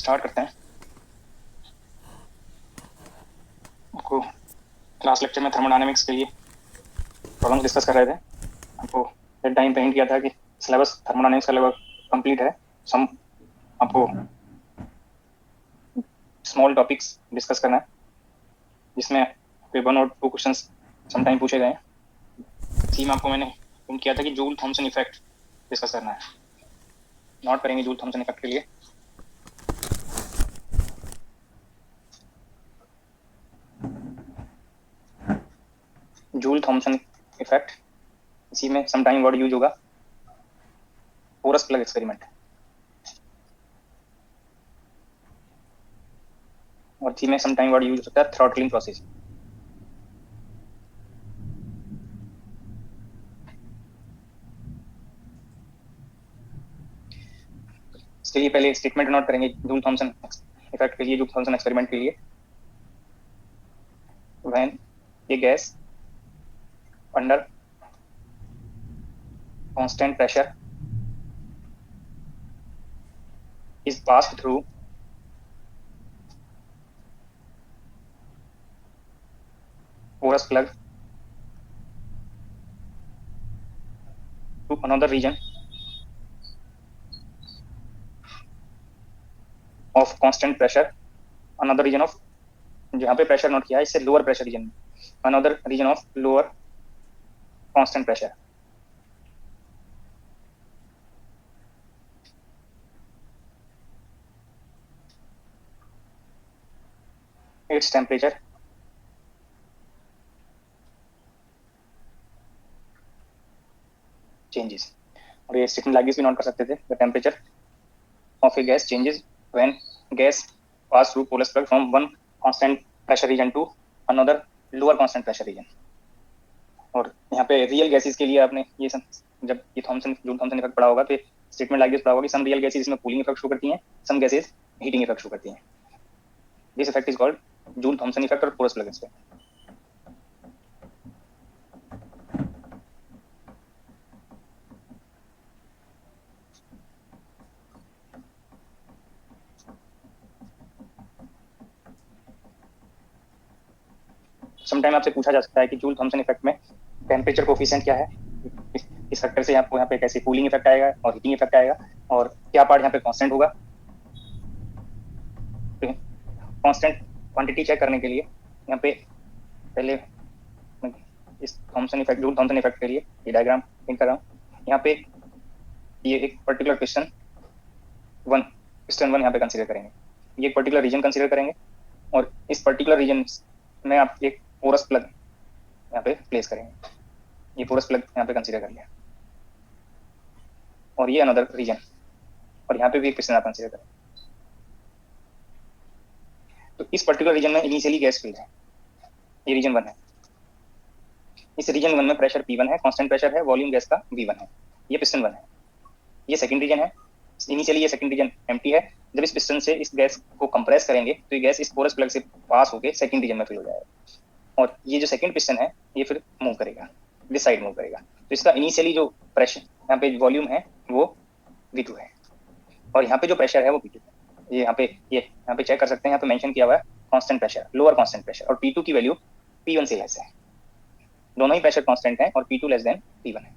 Start करते हैं। आपको लास्ट लेक्चर में थर्मोडायनेमिक्स के लिए प्रॉब्लम डिस्कस कर रहे थे। आपको डेड टाइम पे हिंट किया था कि सिलेबस थर्मोडायनेमिक्स का लगभग कंप्लीट है। सम आपको स्मॉल टॉपिक्स डिस्कस करना है, जिसमें कोई 1 और 2 क्वेश्चंस समटाइम पूछे गए हैं। इसी में आपको मैंने हिंट किया था कि जूल थॉमसन इफेक्ट डिस्कस करना है। नोट करेंगे जूल थॉमसन इफेक्ट के लिए। जूल थॉमसन इफेक्ट, इसी में समटाइम वर्ड यूज होगा पोरस प्लग एक्सपेरिमेंट, और इसी में समटाइम वर्ड यूज हो सकता है थ्रॉटलिंग प्रोसेस। इसके लिए पहले स्टेटमेंट नोट करेंगे जूल थॉमसन इफेक्ट के लिए, जूल थॉमसन एक्सपेरिमेंट के लिए। When A gas under constant pressure is passed through porous plug to another region of constant pressure, another region of, जहाँ पे प्रेशर नोट किया है इससे लोअर प्रेशर रीजन में, another region of lower constant pressure. Its temperature changes. और ये statement like this भी note कर सकते थे, the temperature of a gas changes when gas pass through porous plug from one constant pressure region to another lower constant pressure region. और यहाँ पे real gases के लिए आपने ये जब ये जूल थॉमसन इफेक्ट पढ़ा होगा तो स्टेटमेंट लाइक दिस पढ़ा होगा कि सम रियल गैसेस इसमें कूलिंग इफेक्ट शो करती हैं, some gases heating effect show करती हैं। This effect is called Joule Thomson effect और पोरस प्लग इफेक्ट। समटाइम आपसे पूछा जा सकता है कि जूल थॉमसन इफेक्ट में टेम्परेचर कोफिशिएंट क्या है, इस फैक्टर से आपको यहाँ पे कैसे कूलिंग इफेक्ट आएगा और हीटिंग इफेक्ट आएगा, और क्या पार्ट यहाँ पे कांस्टेंट होगा। कांस्टेंट क्वांटिटी चेक करने के लिए यहाँ पे पहले इस Thomson effect, Joule Thomson effect के लिए ये डायग्राम प्रिंट कर रहा हूँ। यहाँ पे ये एक पर्टिकुलर पिस्टन वन यहाँ पे कंसीडर करेंगे, ये एक पर्टिकुलर रीजन कंसीडर करेंगे, और इस पर्टिकुलर रीजन में आप एक पोरस प्लग यहाँ पे प्लेस करेंगे। ये पोरस प्लग यहाँ पे कंसीडर कर लिया, और ये अनदर रीजन, और यहाँ पे भी एक पिस्टन आप कंसीडर करें। तो इस पर्टिकुलर रीजन में इनिशियली गैस फील्ड है, ये रीजन 1 है। इस रीजन 1 में प्रेशर P1 है, कांस्टेंट प्रेशर है, वॉल्यूम गैस का V1 है, ये पिस्टन 1 है। ये सेकंड रीजन है, इनिशियली ये सेकंड रीजन एम्प्टी है। जब इस पिस्टन से इस गैस को कंप्रेस करेंगे तो ये गैस इस पोरस प्लग से पास होकर सेकंड रीजन में फिल हो जाएगा, और ये जो सेकंड पिस्टन है ये फिर मूव करेगा, दिस साइड मूव करेगा। तो इसका इनिशियली जो प्रेशर यहाँ पे वॉल्यूम है वो V2 है, और यहाँ पे जो प्रेशर है वो P2 है। ये यहाँ पे चेक कर सकते हैं, यहाँ पे मेंशन किया हुआ है constant pressure, lower constant pressure, और P2 की वैल्यू P1 से लेस है। दोनों ही प्रेशर कांस्टेंट है और P2 लेस देन P1 है।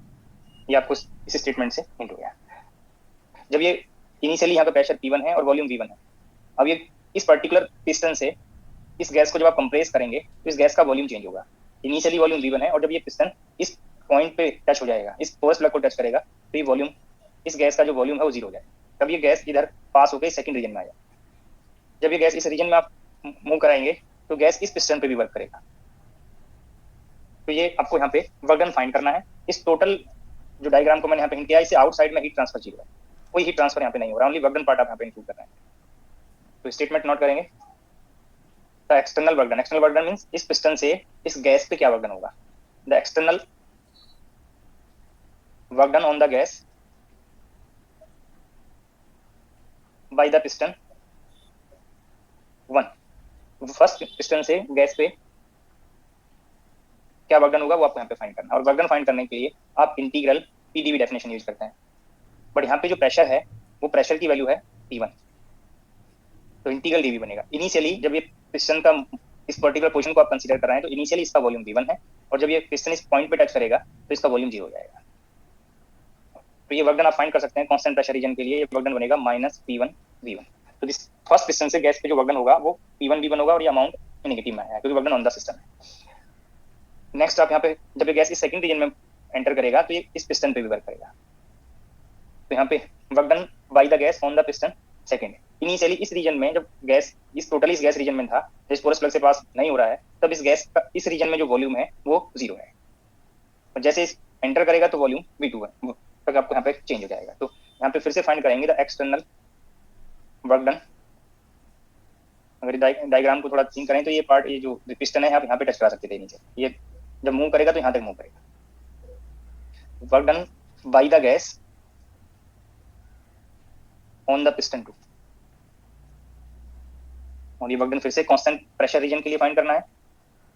ये आपको इस स्टेटमेंट से हिंट हो गया। जब ये इनिशियली यहाँ पे प्रेशर P1 है और वॉल्यूम V1 है, अब ये इस पर्टिकुलर पिस्टन से इस गैस को जब आप कंप्रेस करेंगे तो इस गैस का वॉल्यूम चेंज होगा। इनिशियली वॉल्यूम V1 है, और जब ये पिस्टन इस पॉइंट पे टच हो जाएगा, इस पोरस प्लग को टच करेगा, तो ये वॉल्यूम, इस गैस का जो वॉल्यूम है वो 0 हो जाएगा। तब ये गैस इधर पास होकर सेकंड रीजन में आ जाएगा। जब ये गैस इस रीजन में आप मूव कराएंगे तो गैस इस पिस्टन पे भी वर्क करेगा। तो ये आपको यहाँ पे वर्क डन फाइंड करना है। इस टोटल जो डायग्राम को मैंने यहाँ पे हिंट किया, इससे आउटसाइड में हीट ट्रांसफर जीरो है, कोई हीट ट्रांसफर यहाँ पे नहीं हो रहा, ओनली वर्क डन पार्ट आप यहाँ पे इंक्लूड कर रहे हैं। तो स्टेटमेंट नोट करेंगे, the external work done, external work done means इस पिस्टन से इस गैस पे क्या वर्क डन होगा। The external work done on the gas by the piston 1, first piston से गैस पे क्या वर्क डन होगा वो आपको यहाँ पे फाइंड करना है। और वर्क डन फाइंड करने के लिए आप इंटीग्रल पीडीवी डेफिनेशन यूज करते हैं, बट यहाँ पे जो प्रेशर है वो प्रेशर की वैल्यू है P1, तो इंटीग्रल dv बनेगा। इनिशियली जब ये पिस्टन का इस पर्टिकुलर पोजीशन को आप कंसीडर कर रहे हैं तो इनिशियली इसका वॉल्यूम v1 है, और जब ये पिस्टन इस पॉइंट पे टच करेगा तो इसका वॉल्यूम 0 हो जाएगा। तो ये वर्क डन आप फाइंड कर सकते हैं कांस्टेंट प्रेशर रीजन के लिए, ये वर्क डन बनेगा माइनस P1 V1। तो दिस फर्स्ट पिस्टन से गैस पे जो वर्क डन होगा वो P1 V1 होगा, और ये अमाउंट नेगेटिव में है क्योंकि work done on the system है। नेक्स्ट आप यहाँ पे जब ये गैस इस सेकंड रीजन में एंटर करेगा तो ये इस पिस्टन पे भी वर्क करेगा। तो यहाँ पे work done by the gas on the piston second. Initially इस रीजन में जब गैस इस टोटली इस गैस रीजन में था, जिस पोरस प्लग से पास नहीं हो रहा है, तब इस गैस का इस रीजन में जो वॉल्यूम है वो 0 है, और जैसे इस एंटर करेगा तो वॉल्यूम V2 है, तक आपको यहाँ पे चेंज हो जाएगा। तो यहाँ पे फिर से फाइंड करेंगे द एक्सटर्नल वर्क डन। अगर डायग्राम को थोड़ा थिंक करें तो ये पार्ट, ये जो पिस्टन है आप यहाँ पे टच करा सकते थे नीचे, ये जब मूव करेगा तो यहाँ तक मूव करेगा। Work done by the gas on the piston 2, और ये वर्क डन फिर से कांस्टेंट प्रेशर रीजन के लिए फाइंड करना है।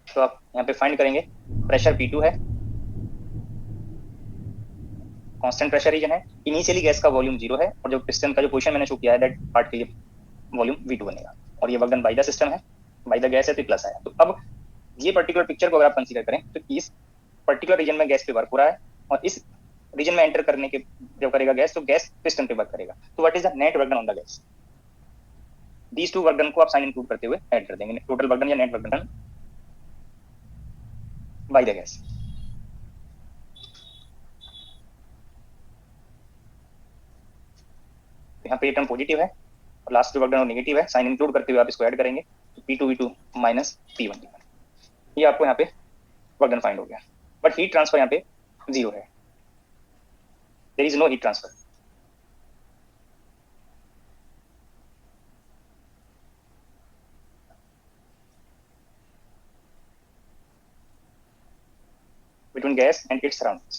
तो आप यहाँ पे फाइंड करेंगे प्रेशर P2 है, कांस्टेंट प्रेशर रीजन है, इनिशियली गैस का वॉल्यूम 0 है, और जो पिस्टन का जो पोजीशन मैंने शो किया है दैट पार्ट के लिए वॉल्यूम V2 बनेगा, और ये work done by the system है, बाय द गैस है तो प्लस आया। तो अब ये पर्टिकुलर पिक्चर को अगर आप कंसीडर करें तो इस पर्टिकुलर रीजन में गैस पे वर्क हो रहा है, और इस रीजन में एंटर करने के जब करेगा गैस तो गैस पिस्टन पे वर्क करेगा। तो what is the net work done on the gas? These two work done को आप साइन इंक्लूड करते हुए ऐड कर देंगे, टोटल वर्क डन या net work done by the gas. यहाँ पे ये टर्म पॉजिटिव है और लास्ट जो वर्क डन नेगेटिव है, साइन इंक्लूड करते हुए आप इसको ऐड करेंगे तो P2 V2 minus P1 V1। ये आपको यहाँ पे वर्क डन फाइंड हो गया, बट हीट ट्रांसफर यहाँ पे 0 है, there is no heat transfer. between gas and its surroundings।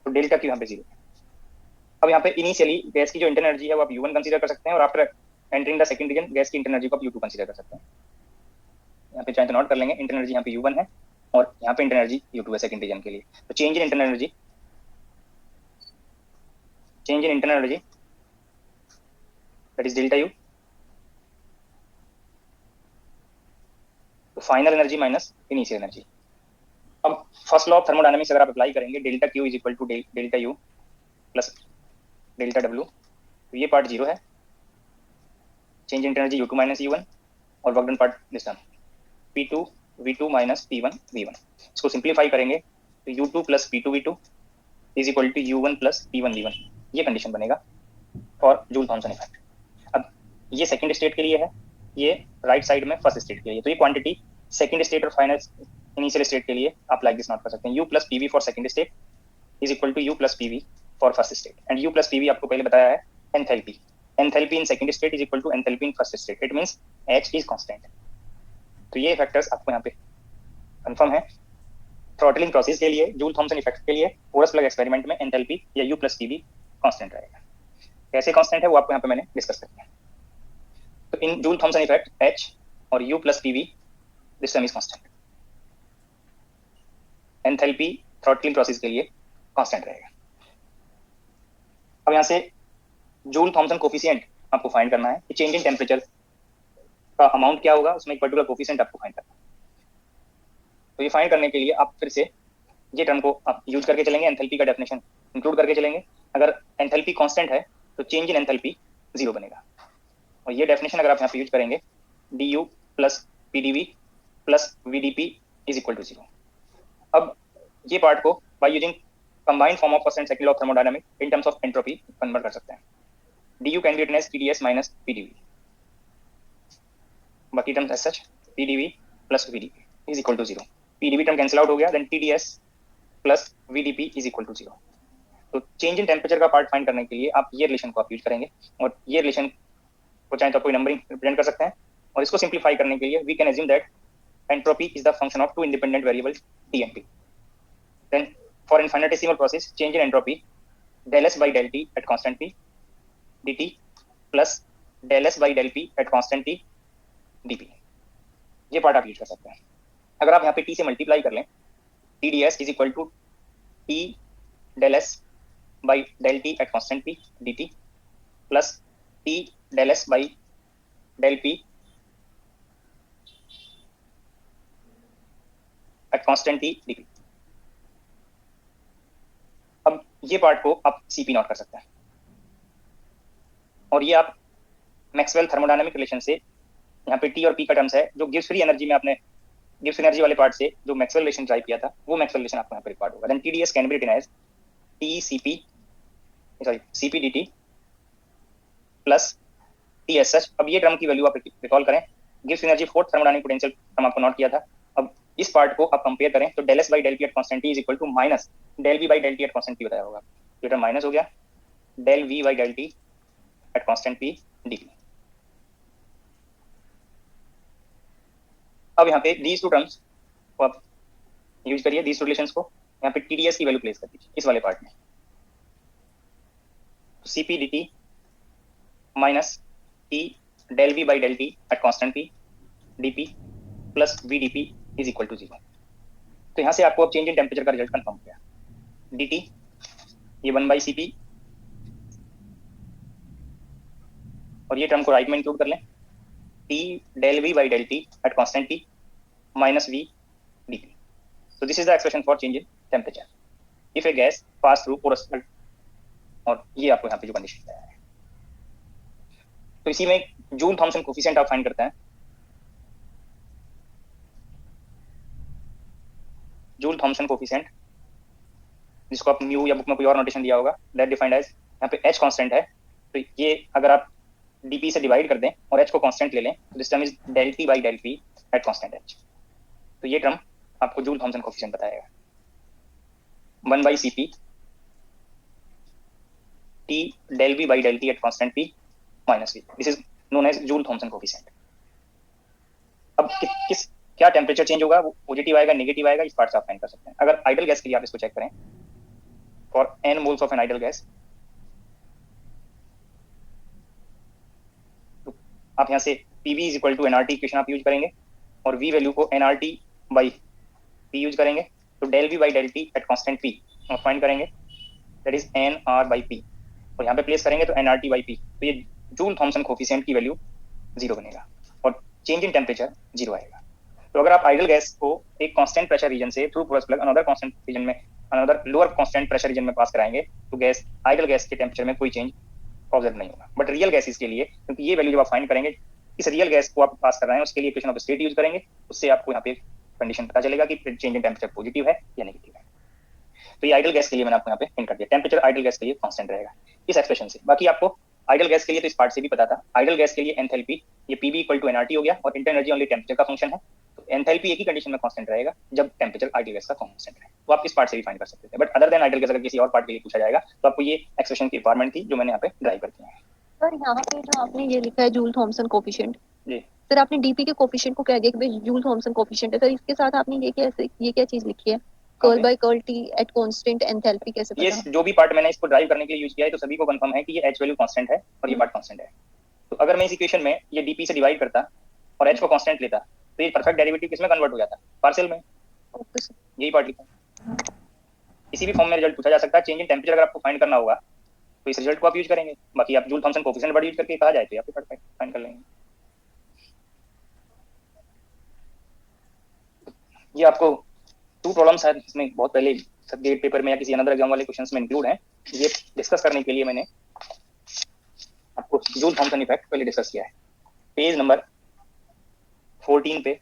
तो डेल्टा क्यू यहाँ पे 0 है। अब यहाँ पे इनिशियली गैस की जो इंटरनल एनर्जी है वो आप U1 कंसीडर कर सकते हैं, और after entering the second reason gas की इंटरनल एनर्जी को आप U2 कंसीडर कर सकते हैं। यहाँ पे चाहे तो नोट कर लेंगे, इंटरनल एनर्जी यहाँ पे U1 है और यहाँ पे इंटरनल एनर्जी U2 है सेकंड रीजन के लिए। तो change in internal energy, change in internal energy that is delta U, तो final energy minus initial energy. अब फर्स्ट लॉ ऑफ थर्मोडायनामिक्स अगर आप अप्लाई करेंगे, delta Q is equal to delta U plus delta W, तो ये part 0 है, change in energy U2 minus U1, और work done part this term P2 V2 minus P1 V1। इसको simplify करेंगे तो U2 plus P2 V2 is equal to U1 plus P1 V1, ये condition बनेगा for joule Thomson effect. अब ये second state के लिए है, ये राइट साइड में फर्स्ट स्टेट के लिए, तो ये क्वांटिटी सेकंड स्टेट और फाइनल इनिशियल स्टेट के लिए आप लाइक दिस नोट कर सकते हैं, U plus PV for second state is equal to U plus PV for first state, and U plus PV आपको पहले बताया है enthalpy, enthalpy in second state is equal to enthalpy in first state, it means H is constant. तो ये factors आपको यहाँ पे confirm है। थ्रॉटलिंग प्रोसेस के लिए, जूल थॉमसन इफेक्ट के लिए, कोरस प्लग एक्सपेरिमेंट में एंथैल्पी या U प्लस PV कांस्टेंट रहेगा। कैसे कांस्टेंट है वो आपको यहाँ पे मैंने डिस्कस कर दिया। तो in Joule Thomson effect H और U plus PV this term is constant, enthalpy throttling process के लिए कांस्टेंट रहेगा। अब यहाँ से जूल थॉमसन कोफिशिएंट आपको फाइंड करना है कि चेंज इन टेम्परेचर का अमाउंट क्या होगा, उसमें एक पर्टिकुलर कोफिशिएंट आपको फाइंड करना है। तो ये फाइंड करने के लिए आप फिर से ये टर्म को आप यूज करके चलेंगे, एंथैल्पी का डेफिनेशन इंक्लूड करके चलेंगे। अगर एंथैल्पी कांस्टेंट है तो चेंज इन एंथैल्पी 0 बनेगा, और ये डेफिनेशन अगर आप यहाँ पे यूज करेंगे du plus pdv plus vdp is equal to 0। अब ये पार्ट को by using combined form of first and second law of thermodynamics in terms of entropy convert कर सकते हैं। du can be written as TdS minus pdv, बाकी terms as such pdv plus vdp is equal to 0। pdv term cancel out हो गया, then TdS plus vdp is equal to 0। तो change in temperature का part find करने के लिए आप ये रिलेशन को आप यूज करेंगे, और ये रिलेशन को चाहे तो कोई नंबरिंग रिप्रेजेंट कर सकते हैं, और इसको सिंप्लीफाई करने के लिए we can assume that entropy is the function of two independent variables T and P. Then for infinitesimal process, change in entropy del S by del T at constant P dt plus del S by del P at constant T dP। ये part आप use कर सकते हैं। अगर आप यहाँ पे T से मल्टीप्लाई कर लें, TdS is equal to T del S by del T at constant P dt plus T del S by del P at constant T dP। अब ये पार्ट को आप CP नॉट कर सकते हैं, और ये आप मैक्सवेल थर्मोडायनामिक रिलेशन से यहाँ पे T और P का टर्म्स है, जो गिव्स फ्री एनर्जी में आपने गिव्स एनर्जी वाले पार्ट से जो मैक्सवेल रिलेशन ड्राइव किया था, वो मैक्सवेल रिलेशन आपको यहाँ पे रिकॉर्ड होगा। Then TdS can be written as CP dt plus TSH। अब ये टर्म की वैल्यू आप रिकॉल करें, gives energy fourth thermodynamic potential हम आपको नोट किया था। अब इस पार्ट को आप कंपेयर करें तो del S by del P at constant T is equal to minus del V by del T at constant P बताया होगा। ये टर्म माइनस हो गया del V by del T at constant P dP। अब यहाँ पे these two terms को आप यूज करिए, these two relations को यहाँ पे TdS की वैल्यू प्लेस कर दीजिए इस वाले पार्ट में। तो CP dt minus T del V by del T at constant P dP plus VdP is equal to 0। तो यहाँ से आपको अब चेंज इन टेम्परेचर का रिजल्ट कंफर्म हो गया। dt ये 1/CP, और ये टर्म को राइट में इंक्लूड कर लें, T del V by del T at constant T minus V dP। So this is the expression for change in temperature if a gas pass through porous belt। और ये आपको यहाँ पे जो कंडीशन बताया है, तो इसी में जूल थॉमसन कोफिशिएंट आप फाइंड करते हैं। जूल थॉमसन कोफिशिएंट, जिसको आप म्यू या बुक में कोई और नोटेशन दिया होगा, दैट डिफाइंड एज, यहाँ पे h कांस्टेंट है, तो ये अगर आप dp से डिवाइड कर दें और h को कांस्टेंट ले लें तो this term is del t by del p at constant h। तो ये टर्म आपको जूल थॉमसन कोफिशिएंट बताएगा 1/CP T del V by del T at constant P minus V। This is known as Joule Thomson coefficient. अब किस क्या temperature change होगा, वो positive आएगा नेगेटिव आएगा, इस पार्ट से आप फाइंड कर सकते हैं। अगर आइडल गैस के लिए आप इसको चेक करें, for n moles of an ideal gas, तो आप यहाँ से PV is equal to nRT equation आप यूज करेंगे और V वैल्यू को nRT बाई P यूज करेंगे, तो del V by del T at constant P आप फाइंड करेंगे, that is nR by P, और यहाँ पे प्लेस करेंगे तो nRT बाई P, तो ये जूल थॉमसन कोफिशिएंट की वैल्यू 0 बनेगा और चेंज इन टेम्परेचर 0 आएगा। तो अगर आप आइडल गैस को एक कांस्टेंट प्रेशर रीजन से through porous plug another constant region में, another lower constant pressure region में पास कराएंगे, तो गैस आइडल गैस के टेम्परेचर में कोई चेंज ऑब्जर्व नहीं होगा। बट रियल गैसेस के लिए, क्योंकि ये वैल्यू जब आप फाइंड करेंगे, इस रियल गैस को आप पास कर रहे हैं, उसके लिए इक्वेशन ऑफ स्टेट यूज करेंगे, उससे आपको यहाँ पे कंडीशन पता चलेगा कि चेंज इन टेम्परेचर पॉजिटिव है या नेगेटिव है। तो ये आइडल गैस के लिए मैंने आपको यहाँ पे हिंट कर दिया, टेम्परेचर आइडल गैस के लिए कांस्टेंट रहेगा इस एक्सप्रेशन से। बाकी आपको आइडल गैस के लिए तो इस पार्ट से भी पता था, आइडल गैस के लिए एंथैल्पी ये PV इक्वल टू nRT हो गया, और इंटर एनर्जी ओनली टेम्परेचर का फंक्शन है, तो एंथैल्पी एक ही कंडीशन में कांस्टेंट रहेगा जब टेम्परेचर आइडल गैस का कांस्टेंट है। तो आप इस पार्ट से भी फाइंड कर सकते थे। But other than idol gas अगर किसी और पार्ट के लिए पूछा जाएगा तो आपको ये एक्सप्रेशन की रिक्वायरमेंट थी जो मैंने यहाँ पे ड्राइव कर दिया है। सर यहाँ पे जो आपने ये लिखा है जूल थॉमसन कोफिशिएंट, जी सर आपने डीपी के कोफिशिएंट को कह दिया कि भाई जूल थॉमसन कोफिशिएंट है, सर इसके साथ आपने ये क्या चीज लिखी है, curl by curl T at constant enthalpy कैसे ये पता? जो भी पार्ट मैंने इसको ड्राइव करने के लिए यूज किया है, तो सभी को कंफर्म है कि ये h वैल्यू कांस्टेंट है और ये पार्ट कांस्टेंट है। तो अगर मैं इस इक्वेशन में ये dp से डिवाइड करता और h को कांस्टेंट लेता, तो ये परफेक्ट डेरिवेटिव किसमें कन्वर्ट हो जाता, पार्शियल में। ओके सर, यही पार्ट लिखा, किसी भी फॉर्म में रिजल्ट पूछा जा सकता है। चेंज इन टेम्परेचर अगर आपको फाइंड करना होगा तो इस रिजल्ट को आप यूज करेंगे, बाकी आप Joule Thomson coefficient word use करके कहा जाए तो आप फाइंड कर लेंगे। ये आपको 2 प्रॉब्लम्स है, इसमें बहुत पहले गेट पेपर में या किसी अनदर एग्जाम वाले क्वेश्चंस में इंक्लूड है। ये डिस्कस करने के लिए मैंने आपको जूल थॉमसन इफेक्ट पहले डिस्कस किया है। पेज नंबर 14 पे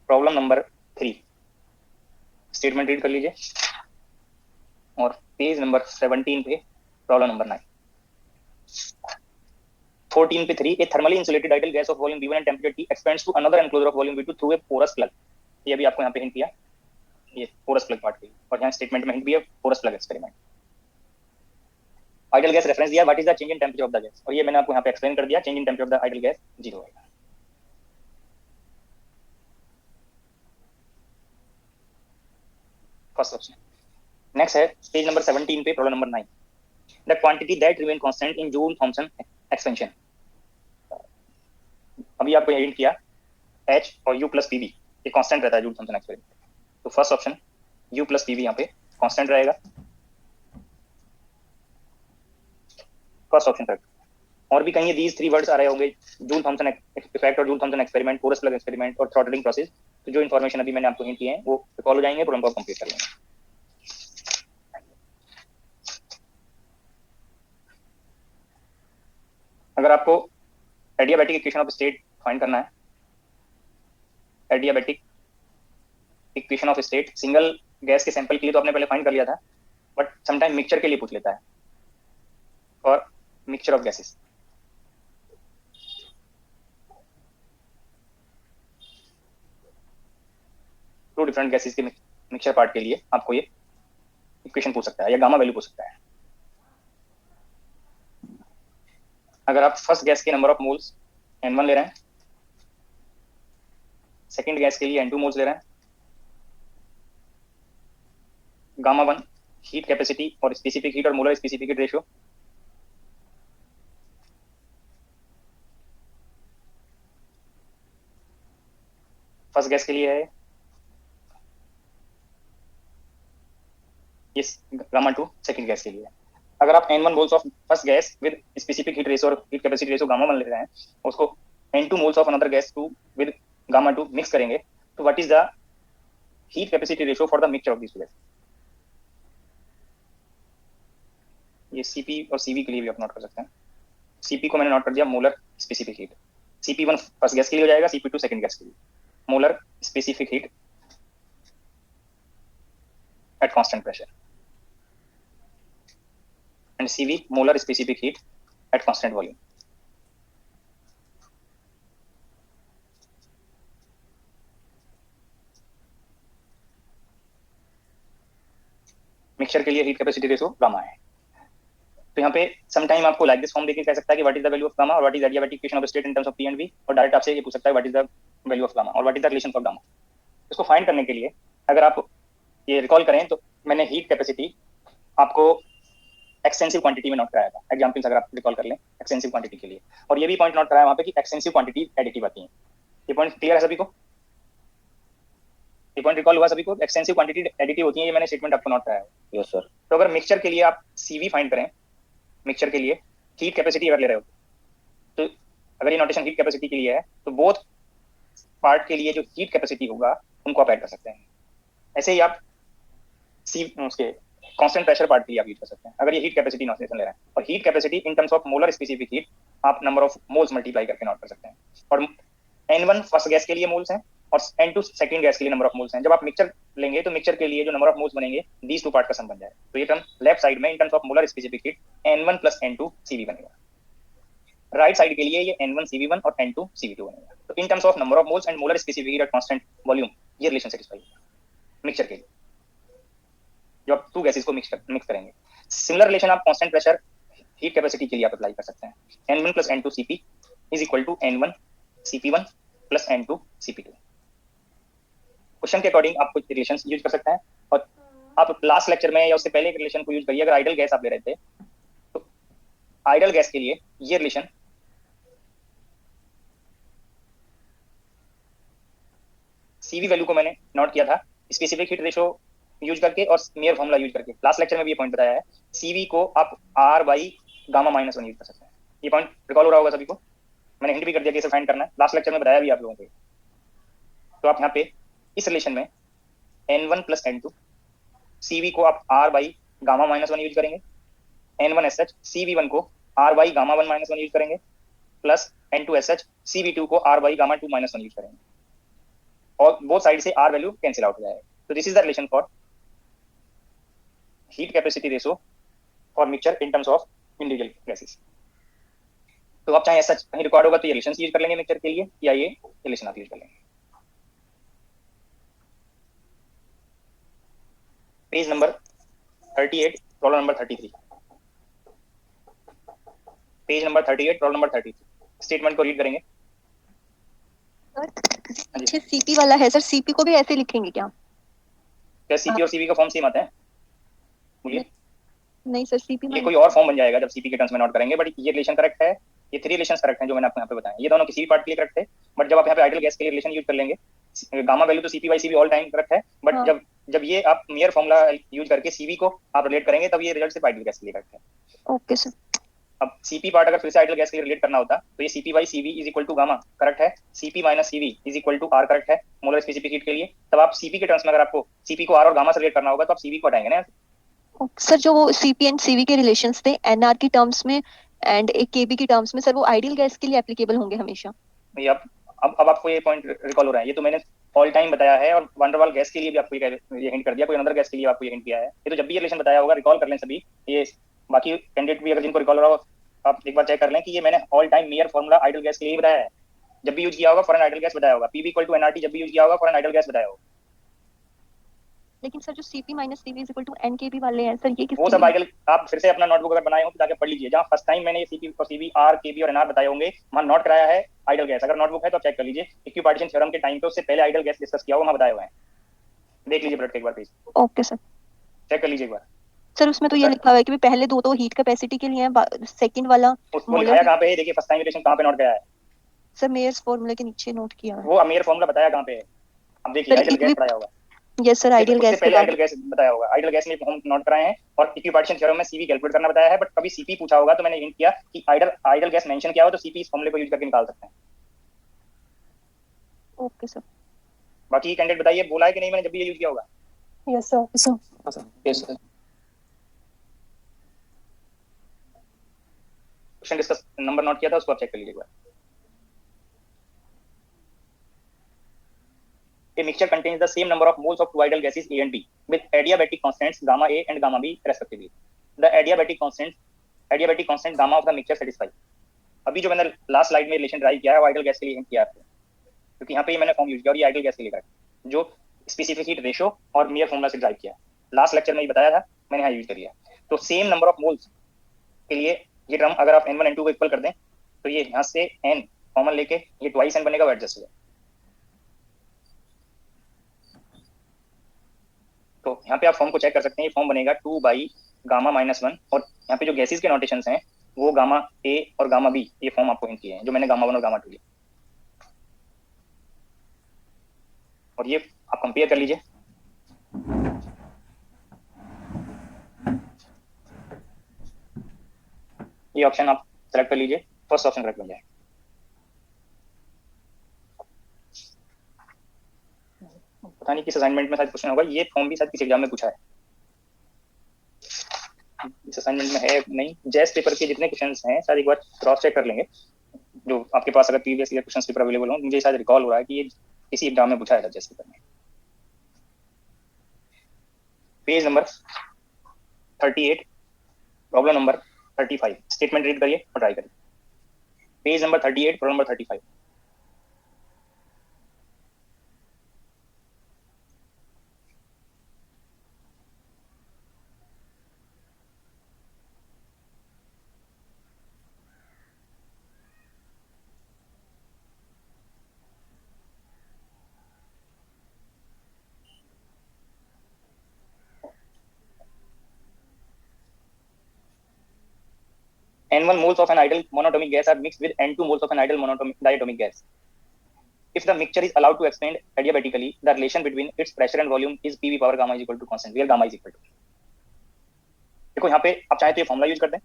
प्रॉब्लम नंबर 3 स्टेटमेंट रीड कर लीजिए, और पेज नंबर 17 पे प्रॉब्लम नंबर 9। 14 पे 3, a thermally insulated ideal gas of volume V1 and temperature T expands to another enclosure of volume V2 through a porous plug. ये भी आपको यहाँ पे हिंट किया, ये पोरस प्लग पार्ट की, और यहाँ स्टेटमेंट में हिंट भी है porous plug experiment. Ideal gas reference दिया, what is the change in temperature of the gas, और ये मैंने आपको यहाँ पे एक्सप्लेन कर दिया, change in temperature of the ideal gas 0 आएगा। First option. नेक्स्ट है पेज नंबर 17 पे problem number 9, the quantity that remain constant in Joule Thomson expansion. अभी आपको हिंट किया H और U प्लस PV ये कांस्टेंट रहता है जूल थॉमसन एक्सपेरिमेंट, तो first option U plus PV यहाँ पे कांस्टेंट रहेगा। First option correct. और भी कहीं दीज थ्री वर्ड्स आ रहे होंगे, जूल थॉमसन इफेक्ट और Joule Thomson experiment, porous plug experiment और थ्रॉटलिंग प्रोसेस। तो जो इन्फॉर्मेशन अभी मैंने आपको हिंट किए हैं वो रिकॉल हो जाएंगे, प्रोग्राम को कंप्लीट कर लेंगे। अगर आपको adiabatic equation of state find करना है, adiabatic equation of state single gas के सैंपल के लिए तो आपने पहले फाइंड कर लिया था, बट समटाइम मिक्सचर के लिए पूछ लेता है, और mixture of gases. Two different gases के मिक्सचर पार्ट के लिए आपको ये इक्वेशन पूछ सकता है या गामा वैल्यू पूछ सकता है। अगर आप फर्स्ट गैस के नंबर ऑफ मोल्स N1 ले रहे हैं, सेकंड गैस के लिए N2 मोल्स ले रहे हैं, गामा 1 हीट कैपेसिटी और स्पेसिफिक हीट और molar specific heat ratio, first gas के लिए है ये, गामा 2 सेकंड गैस के लिए है। अगर आप N1 moles of first gas with specific heat ratio और हीट कैपेसिटी रेशियो गामा 1 ले रहे हैं, उसको N2 moles of another gas 2 with gamma 2 mix करेंगे, तो what is the heat capacity ratio for the mixture of this two gas. ये Cp और Cv के लिए भी आप नोट कर सकते हैं। Cp को मैंने नोट कर दिया, molar specific heat. Cp1 first gas के लिए हो जाएगा, Cp2 सेकंड गैस के लिए। Molar specific heat at constant pressure and Cv molar specific heat at constant volume. Mixture के लिए हीट कैपेसिटी रेशियो गामा है। तो यहाँ पे समटाइम आपको लाइक दिस फॉर्म देके कह सकता है कि what is the value of gamma और what is the adiabatic equation of state in terms of P and V, और डायरेक्ट आपसे ये पूछ सकता है what is the value of gamma और what is the relation for gamma. इसको find करने के लिए अगर आप ये रिकॉल करें तो मैंने हीट कैपेसिटी आपको एक्सटेंसिव क्वांटिटी में नोट कराया था। एग्जांपल्स अगर आप रिकॉल कर लें एक्सटेंसिव क्वांटिटी के लिए, और ये भी पॉइंट नोट कराया वहाँ पे कि एक्सटेंसिव क्वांटिटी एडिटिव आती है। ये पॉइंट क्लियर है सभी को? ये पॉइंट रिकॉल हुआ सभी को? एक्सटेंसिव क्वांटिटी एडिटिव होती है, ये मैंने स्टेटमेंट आपको नोट कराया है। Yes sir. तो अगर मिक्सचर के लिए आप Cv फाइंड करें, मिक्सचर के लिए हीट कैपेसिटी अगर ले रहे हो, तो अगर ये नोटेशन हीट कैपेसिटी के लिए है तो बोथ पार्ट के लिए जो हीट कैपेसिटी होगा उनको आप ऐड कर सकते हैं। ऐसे ही आप उसके कांस्टेंट प्रेशर पार्ट के लिए आप यूज कर सकते हैं अगर ये हीट कैपेसिटी नोटेशन ले रहे हैं, और heat capacity in terms of molar specific heat आप नंबर ऑफ मोल्स मल्टीप्लाई करके नोट कर सकते हैं। और N1 फर्स्ट गैस के लिए मोल्स हैं और N2 सेकंड गैस के लिए नंबर ऑफ मोल्स हैं। जब आप मिक्सचर लेंगे तो मिक्सचर के लिए जो नंबर ऑफ मोल्स बनेंगे दीज टू पार्ट का सम बन जाए। तो ये टर्म लेफ्ट साइड में इन terms of molar specific heat N1 plus N2 Cv बनेगा, राइट साइड के लिए ये N1 Cv1 और N2 Cv2 बनेगा। तो in terms of number of moles and molar specific heat at constant volume ये relation satisfy होगा मिक्सचर के लिए, जो आप टू गैसेस को मिक्स करेंगे। सिमिलर रिलेशन आप कांस्टेंट प्रेशर हीट कैपेसिटी के लिए आप अप्लाई कर सकते हैं। N1 plus N2 Cp is equal to N1 Cp1 plus N2 Cp2। Question के अकॉर्डिंग आप कुछ रिलेशंस यूज कर सकते हैं, और आप लास्ट लेक्चर में या उससे पहले एक रिलेशन को यूज करिए। अगर आइडल गैस आप ले रहे थे तो आइडल गैस के लिए ये रिलेशन Cv वैल्यू को मैंने नोट किया था स्पेसिफिक हीट रेशियो यूज करके और मेयर फॉर्मूला यूज करके। लास्ट लेक्चर में भी ये पॉइंट बताया है, Cv को आप R by gamma minus 1 use कर सकते हैं। ये पॉइंट रिकॉल हो रहा होगा सभी को, मैंने हिंट भी कर दिया कि इसे फाइंड करना है, लास्ट लेक्चर में बताया भी आप लोगों को। तो आप यहाँ पे इस रिलेशन में N1 प्लस N2 Cv को आप R by gamma minus 1 use करेंगे, N1 SH Cv1 को R by gamma 1 minus 1 use करेंगे, प्लस N2 SH Cv2 को R by gamma 2 minus 1 use करेंगे, और बोथ साइड से R वैल्यू कैंसिल आउट हो जाएगा। तो this is the relation for heat capacity ratio for mixture in terms of individual gases. तो आप चाहे SH कहीं रिकॉर्ड होगा तो ये रिलेशन यूज कर लेंगे मिक्सचर के लिए, या ये रिलेशन आप यूज कर लेंगे। Page number 38 problem number 33, page number 38 problem number 33 statement को रीड करेंगे। अच्छा Cp वाला है सर, Cp को भी ऐसे लिखेंगे क्या? क्या Cp और Cv का फॉर्म सेम आता है? बोलिए। नहीं सर, Cp ये कोई और फॉर्म बन जाएगा जब Cp के टर्म्स में नोट करेंगे, बट ये रिलेशन करेक्ट है। ये थ्री रिलेशंस करेक्ट हैं जो मैंने आपको यहाँ पे बताया, ये दोनों किसी भी पार्ट के लिए करेक्ट है। बट जब आप यहाँ पे आइडल गैस के लिए रिलेशन यूज कर लेंगे, गामा वैल्यू तो Cp by Cv all time correct है, बट हाँ। जब ये आप मेयर फॉर्मूला यूज करके Cv को आप रिलेट करेंगे तब ये रिजल्ट सिर्फ आइडल गैस के लिए करेक्ट है। Okay sir. अब सीपी पार्ट अगर फिर से आइडल गैस के लिए रिलेट करना होता तो ये CP by CV is equal to gamma correct है, CP minus CV is equal to R correct है मोलर स्पेसिफिक हीट के लिए। तब आप सीपी के टर्म्स में अगर आपको सीपी को आर और गामा से रिलेट करना होगा तो आप सीवी को हटाएंगे ना। सर जो वो सीपी एंड सीवी के रिलेशंस थे एनआर की टर्म्स में एंड एक केबी की टर्म्स में, सर वो आइडियल गैस के लिए एप्लीकेबल होंगे हमेशा? ये अब आपको ये पॉइंट रिकॉल हो रहा है, ये तो मैंने ऑल टाइम बताया है और वंडरवाल गैस के लिए भी आपको ये हिंट कर दिया, कोई अनदर गैस के लिए आपको ये हिंट किया है। ये तो जब भी ये रिलेशन बताया होगा रिकॉल कर लें सभी, ये बाकी कैंडिडेट भी अगर जिनको रिकॉल हो रहा हो आप एक बार चेक कर लें कि ये मैंने all time mayor formula idol gas के लिए ही बताया है। जब भी यूज किया होगा फॉर एन आइडल गैस बताया होगा, पीवी इक्वल टू एनआरटी जब भी यूज किया होगा फॉर एन आइडल गैस बताया होगा। लेकिन सर जो CP minus CV is equal to NKB वाले हैं सर, ये वो किसके सब लिए? आइडल आप फिर से अपना नोटबुक अगर बनाए हो तो जाके पढ़ लीजिए, जहां फर्स्ट टाइम मैंने ये सीपी और सीवी आर केबी और एनआर बताए होंगे वहां नोट कराया है आइडल गैस। अगर नोटबुक है तो चेक कर लीजिए, इक्विपार्टीशन थ्योरम के टाइम पे उससे पहले आइडल गैस डिस्कस किया हुआ वहां बताए हुए हैं, देख लीजिए ब्लड के एक बार प्लीज, ओके सर। चेक कर लीजिए एक बार। सर उसमें तो ये लिखा हुआ है कि पहले दो तो हीट कैपेसिटी के लिए है, सेकंड वाला उसको मोलर। लिखाया कहाँ पे है, देखिए फर्स्ट टाइम रिलेशन कहाँ पे नोट गया है, सर मेयर्स फॉर्मूला के नीचे नोट किया है। वो अमीर फॉर्मूला बताया कहाँ पे है, अब देखिए सर आइडल गैस इक्वी पढ़ाया होगा, यस सर, आइडियल उससे गैस के पहले बाद। आइडल गैस बताया होगा, आइडल गैस में हम नोट कराए हैं और इक्विपार्टीशन थ्योरम में सीवी कैलकुलेट करना बताया है, बट कभी सीपी पूछा होगा तो मैंने हिंट किया कि आइडल आइडल गैस मेंशन किया हो तो सीपी इस फॉर्मूले को यूज करके निकाल सकते हैं। Okay sir. बाकी कैंडिडेट बताइए बोला है कि नहीं मैंने जब भी ये यूज किया होगा। Yes sir. Yes sir. Question discuss number note किया था उसको आप चेक कर लीजिए एक बार। A mixture contains the same number of moles of two ideal gases A and B with adiabatic constants gamma A and gamma B respectively. The adiabatic constant gamma of the mixture satisfy. अभी जो मैंने last slide में relation drive किया है वो idol gas के लिए hint किया है, क्योंकि यहाँ पे ये मैंने फॉर्म यूज किया और ये आइडल गैस के लिए का जो स्पेसिफिक हीट रेशो और मियर फॉर्मूला से ड्राइव किया है, लास्ट लेक्चर में ही बताया था मैंने यहाँ यूज कर लिया। तो सेम नंबर ऑफ मोल्स के लिए ये टर्म अगर आप n1 n2 को इक्वल कर दें तो ये यहाँ से n कॉमन लेके ये ट्वाइस n बनेगा, वो एडजस्ट हो जाए। तो यहाँ पे आप फॉर्म को चेक कर सकते हैं, ये फॉर्म बनेगा 2 बाई गामा माइनस 1 और यहाँ पे जो गैसेस के नोटेशंस हैं वो गामा ए और गामा बी, ये फॉर्म आपको हिंट किए हैं जो मैंने गामा 1 और गामा 2 लिया, और ये आप कंपेयर कर लीजिए। ये ऑप्शन आप सेलेक्ट कर लीजिए, फर्स्ट ऑप्शन करेक्ट बन जाए। पता नहीं किस असाइनमेंट में शायद क्वेश्चन होगा, ये फॉर्म भी शायद किसी एग्जाम में पूछा है, इस असाइनमेंट में है नहीं। जेस पेपर के जितने क्वेश्चंस हैं शायद एक बार क्रॉस चेक कर लेंगे, जो आपके पास अगर previous year questions paper available हो, मुझे शायद रिकॉल हो रहा है कि ये किसी एग्जाम में पूछा है जेस पेपर में। Page number 38 problem number 35 statement read करिए और ट्राई करिए। Page number 38 problem number 35। N1 moles of an ideal monatomic gas are mixed with N2 moles of an ideal diatomic gas. If the mixture is allowed to expand adiabatically, the relation between its pressure and volume is PV power gamma is equal to constant, where gamma is equal to। देखो यहाँ पे आप चाहे तो ये formula use कर दें।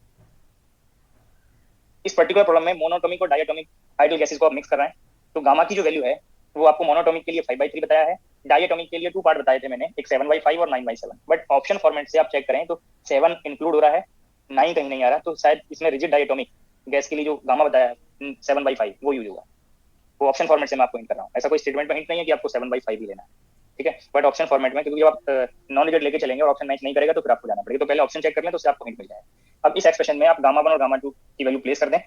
इस पर्टिकुलर प्रॉब्लम में मोनोटोमिक और डायटोमिक आइडियल गैसेस को आप मिक्स कर रहे हैं, तो गामा की जो वैल्यू है वो आपको मोनोटोमिक के लिए 5/3 बताया है, डायटोमिक के लिए 2 पार्ट बताए थे मैंने, एक 7/5 और 9/7, बट ऑप्शन फॉर्मेट से आप चेक करें तो 7 इंक्लूड हो रहा है, 9 कहीं नहीं आ रहा, तो शायद इसमें रिजिड डायटोमिक गैस के लिए जो गामा बताया है 7/5 वो यूज होगा। वो ऑप्शन फॉर्मेट से मैं आपको हिंट कर रहा हूँ, ऐसा कोई स्टेटमेंट में हिंट नहीं है कि आपको 7/5 ही लेना है, ठीक है, बट ऑप्शन फॉर्मेट में, क्योंकि जब आप नॉन रिजिड लेके चलेंगे और ऑप्शन मैच नहीं करेगा तो फिर आपको जाना पड़ेगा, तो पहले ऑप्शन चेक कर लें तो उससे आपको हिंट मिल जाएगा। अब इस एक्सप्रेशन में आप गामा 1 और गामा 2 की वैल्यू प्लेस कर दें,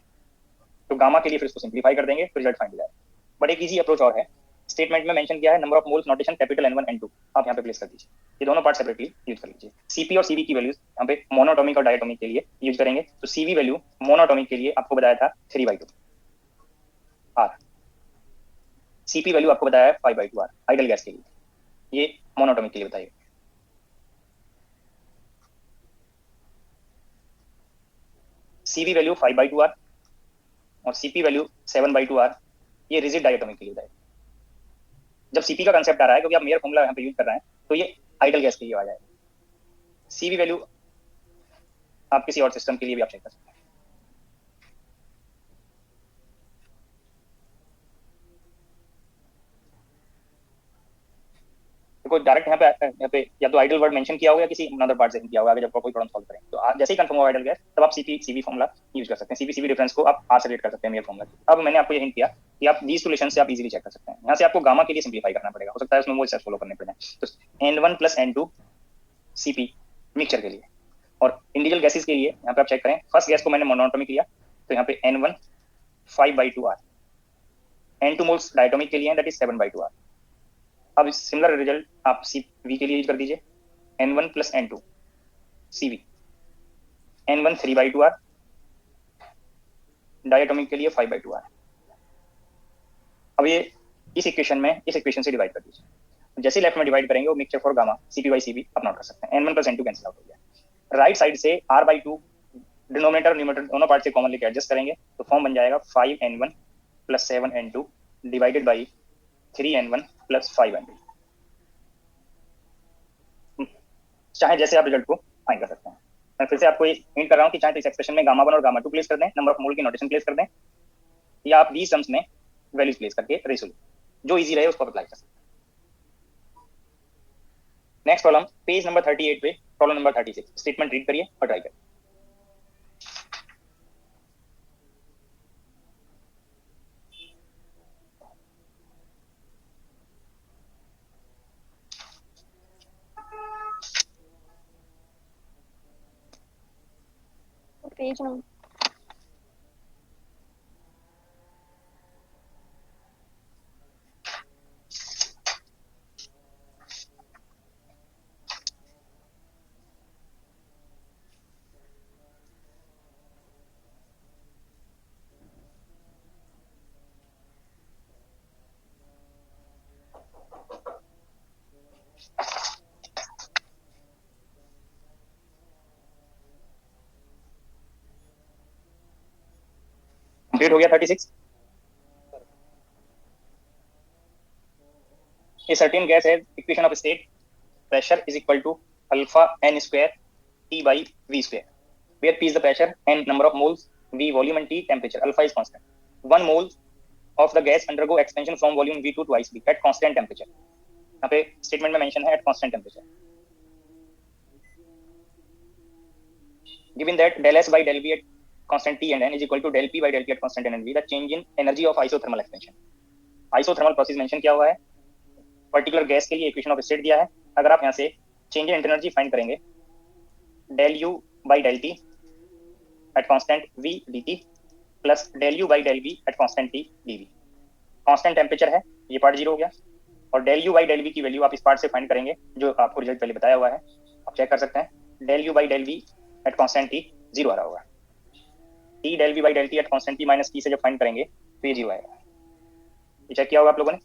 तो गामा के लिए फिर इसको सिंप्लीफाई कर देंगे तो रिजल्ट फाइंड हो जाएगा। बट एक इजी अप्रोच और है, स्टेटमेंट में मेंशन किया है number of moles notation capital N1 N2, आप यहाँ पे प्लेस कर दीजिए, ये दोनों पार्ट सेपरेटली यूज कर लीजिए। सीपी और सीवी की वैल्यूज यहाँ पे मोनोटोमिक और डायटोमिक के लिए यूज करेंगे, तो सीवी वैल्यू मोनोटोमिक के लिए आपको बताया था 3/2 आर, सीपी वैल्यू आपको बताया है 5/2 आर आइडल गैस के लिए, ये मोनोटोमिक के लिए बताइए। सीवी वैल्यू 5/2 आर और सीपी वैल्यू 7/2 आर, ये रिजिड डायटोमिक के लिए बताइए। जब सीपी का कंसेप्ट आ रहा है, क्योंकि आप मेयर फॉर्मूला यहाँ पे यूज कर रहे हैं, तो ये आइडल गैस के लिए आ जाएगा। सीवी वैल्यू आप किसी और सिस्टम के लिए भी आप चेक कर सकते हैं। देखो डायरेक्ट यहाँ पे या तो आइडल वर्ड मेंशन किया होगा या किसी अनदर पार्ट से किया होगा, आगे जब कोई प्रॉब्लम सॉल्व करें तो जैसे ही कंफर्म होगा आइडल गैस तब आप सीपी फॉर्मुला यूज कर सकते हैं। सीपी डिफरेंस को आप आर से रेट कर सकते हैं मेयर फॉर्मुला। अब मैंने आपको ये हिंट किया कि आप दीज रिलेशन से आप इजीली चेक कर सकते हैं। यहाँ से आपको गामा के लिए सिंप्लीफाई करना पड़ेगा, हो सकता है उसमें वो स्टेप्स फॉलो करने पड़ जाए। तो N1 plus N2 CP mixture के लिए, और इंडिविजुअल गैसेस के लिए यहाँ पे आप चेक करें, फर्स्ट गैस को मैंने मोनोटोमिक लिया तो यहाँ पे N1 5/2 R, N2 moles diatomic के लिए दैट इज 7/2 R। अब सिमिलर रिजल्ट आप CV के लिए यूज कर दीजिए, N1 plus N2 CV, N1 3/2 R, diatomic के लिए 5/2 R। अब ये इस इक्वेशन से डिवाइड कर दीजिए। जैसे लेफ्ट में डिवाइड करेंगे वो मिक्सचर फॉर गामा CP/CB आप नोट कर सकते हैं। N1 plus N2 cancel out हो गया। राइट साइड से R/2 डिनोमिनेटर और न्यूमरेटर दोनों पार्ट से कॉमन लेके एडजस्ट करेंगे तो फॉर्म बन जाएगा 5N1 plus 7N2 divided by 3N1 plus 5N2। चाहे जैसे आप रिजल्ट को फाइंड कर सकते हैं। मैं फिर से आपको हिंट कर रहा हूँ कि चाहे तो इस एक्सप्रेशन में गामा 1 और गामा 2 प्लेस कर दें, नंबर ऑफ मोल की नोटेशन प्लेस कर दें, या आप दीज टर्म्स में वैल्यूज प्लेस करके रेशो जो इजी रहे उसको अप्लाई कर सकते हैं। नेक्स्ट प्रॉब्लम पेज नंबर 38 पे प्रॉब्लम नंबर 36, स्टेटमेंट रीड करिए और ट्राई करिए। पेज नंबर कंप्लीट हो गया 36। A certain gas has equation of state pressure is equal to alpha n square T by V square, where P is the pressure, n number of moles, V volume and T temperature. Alpha is constant. 1 mole of the gas undergo expansion from volume V to twice V at constant temperature. यहाँ पे statement में mention है at constant temperature. Given that del S by del V at constant T and N is equal to del P by del T at constant N and V, the change in energy of isothermal expansion. Isothermal process mention किया हुआ है, particular gas के लिए equation of state दिया है। अगर आप यहाँ से चेंज इन एनर्जी फाइंड करेंगे, del U by del T at constant V dt plus del U by del V at constant T dV। Constant temperature है, ये पार्ट जीरो हो गया, और del U by del V की value आप इस part से फाइंड करेंगे जो आपको रिजल्ट पहले बताया हुआ है, आप चेक कर सकते हैं। del U by del V at constant T zero आ रहा होगा, T del V by del T at constant T minus T से जब फाइंड करेंगे तो ये जीरो आएगा। ये चेक किया होगा आप लोगों ने।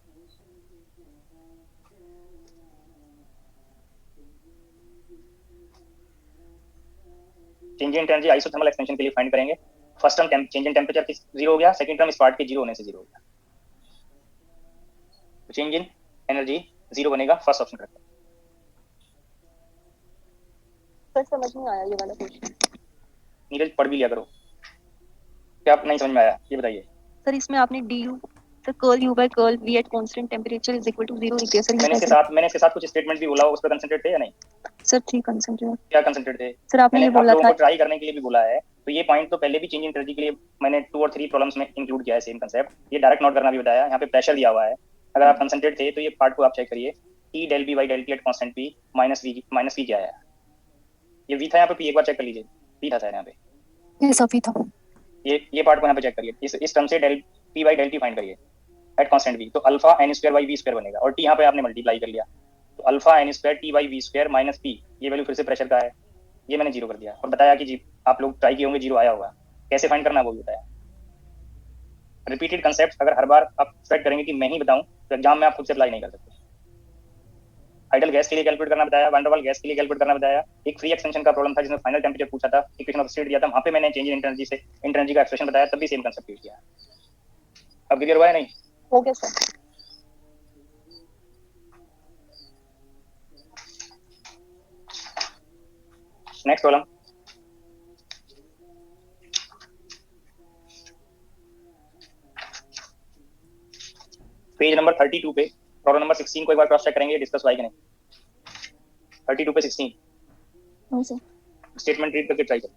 Change in energy isothermal expansion के लिए फाइंड करेंगे। First term change in temperature zero हो गया, सेकंड टर्म इस पार्ट के जीरो होने से जीरो हो गया, तो चेंज इन एनर्जी जीरो बनेगा, फर्स्ट ऑप्शन करेक्ट। सर समझ नहीं आया ये वाला क्वेश्चन। नीरज पढ़ भी लिया करो, क्या आप नहीं समझ में आया ये बताइए। सर इसमें आपने du sir curl u by curl v at constant temperature is equal to 0 लिख दिया सर। मैंने इसके साथ कुछ स्टेटमेंट भी बोला, उस पर कंसंट्रेट थे या नहीं? सर ठीक कंसंट्रेट। क्या कंसंट्रेट थे सर आपने ये आप बोला लोगों था को ट्राई करने के लिए भी बोला है, तो ये पॉइंट तो पहले भी चेंज इन एनर्जी के लिए मैंने 2 और 3 प्रॉब्लम्स में इंक्लूड किया है सेम कंसेप्ट। ये डायरेक्ट नोट करना भी बताया, यहाँ पे प्रेशर दिया हुआ है, अगर आप कंसंट्रेट थे तो ये पार्ट को आप चेक करिए, T del B by del T at constant P minus V क्या है, ये V था यहाँ पे, P एक बार चेक कर लीजिए, P था यहाँ पे, ये सफी था, ये पार्ट को यहाँ पे चेक करिए, इस टर्म से del P by del T find करिए एट कांस्टेंट V, तो alpha n square by V square बनेगा, और T यहाँ पे आपने मल्टीप्लाई कर लिया, तो alpha n square T by V square minus P, ये वैल्यू फिर से प्रेशर का है, ये मैंने जीरो कर दिया और बताया कि जी आप लोग ट्राई किए होंगे जीरो आया होगा, कैसे फाइंड करना वो भी बताया। रिपीटेड कंसेप्ट अगर हर बार आप एक्सपेक्ट करेंगे कि मैं ही बताऊं तो एग्जाम में आप खुद से अप्लाई नहीं कर सकते। आइडल गैस के लिए कैलकुलेट करना बताया, वैन डर वाल गैस के लिए कैलकुलेट करना बताया, एक फ्री एक्सटेंशन का प्रॉब्लम था जिसमें फाइनल टेम्परेचर पूछा था, इक्वेशन ऑफ स्टेट दिया था, वहां पे मैंने चेंज इन एनर्जी से एनर्जी का एक्सप्रेशन बताया, तब भी सेम कंसेप्ट यूज किया। अब क्लियर हुआ है नहीं? हो गया sir. Next problem, page number 32 पे प्रॉब्लम नंबर 16 को एक बार क्रॉस चेक करेंगे, डिस्कस हुआ है कि नहीं। 32 पे 16 हाँ सर। स्टेटमेंट रीड करके ट्राई करो।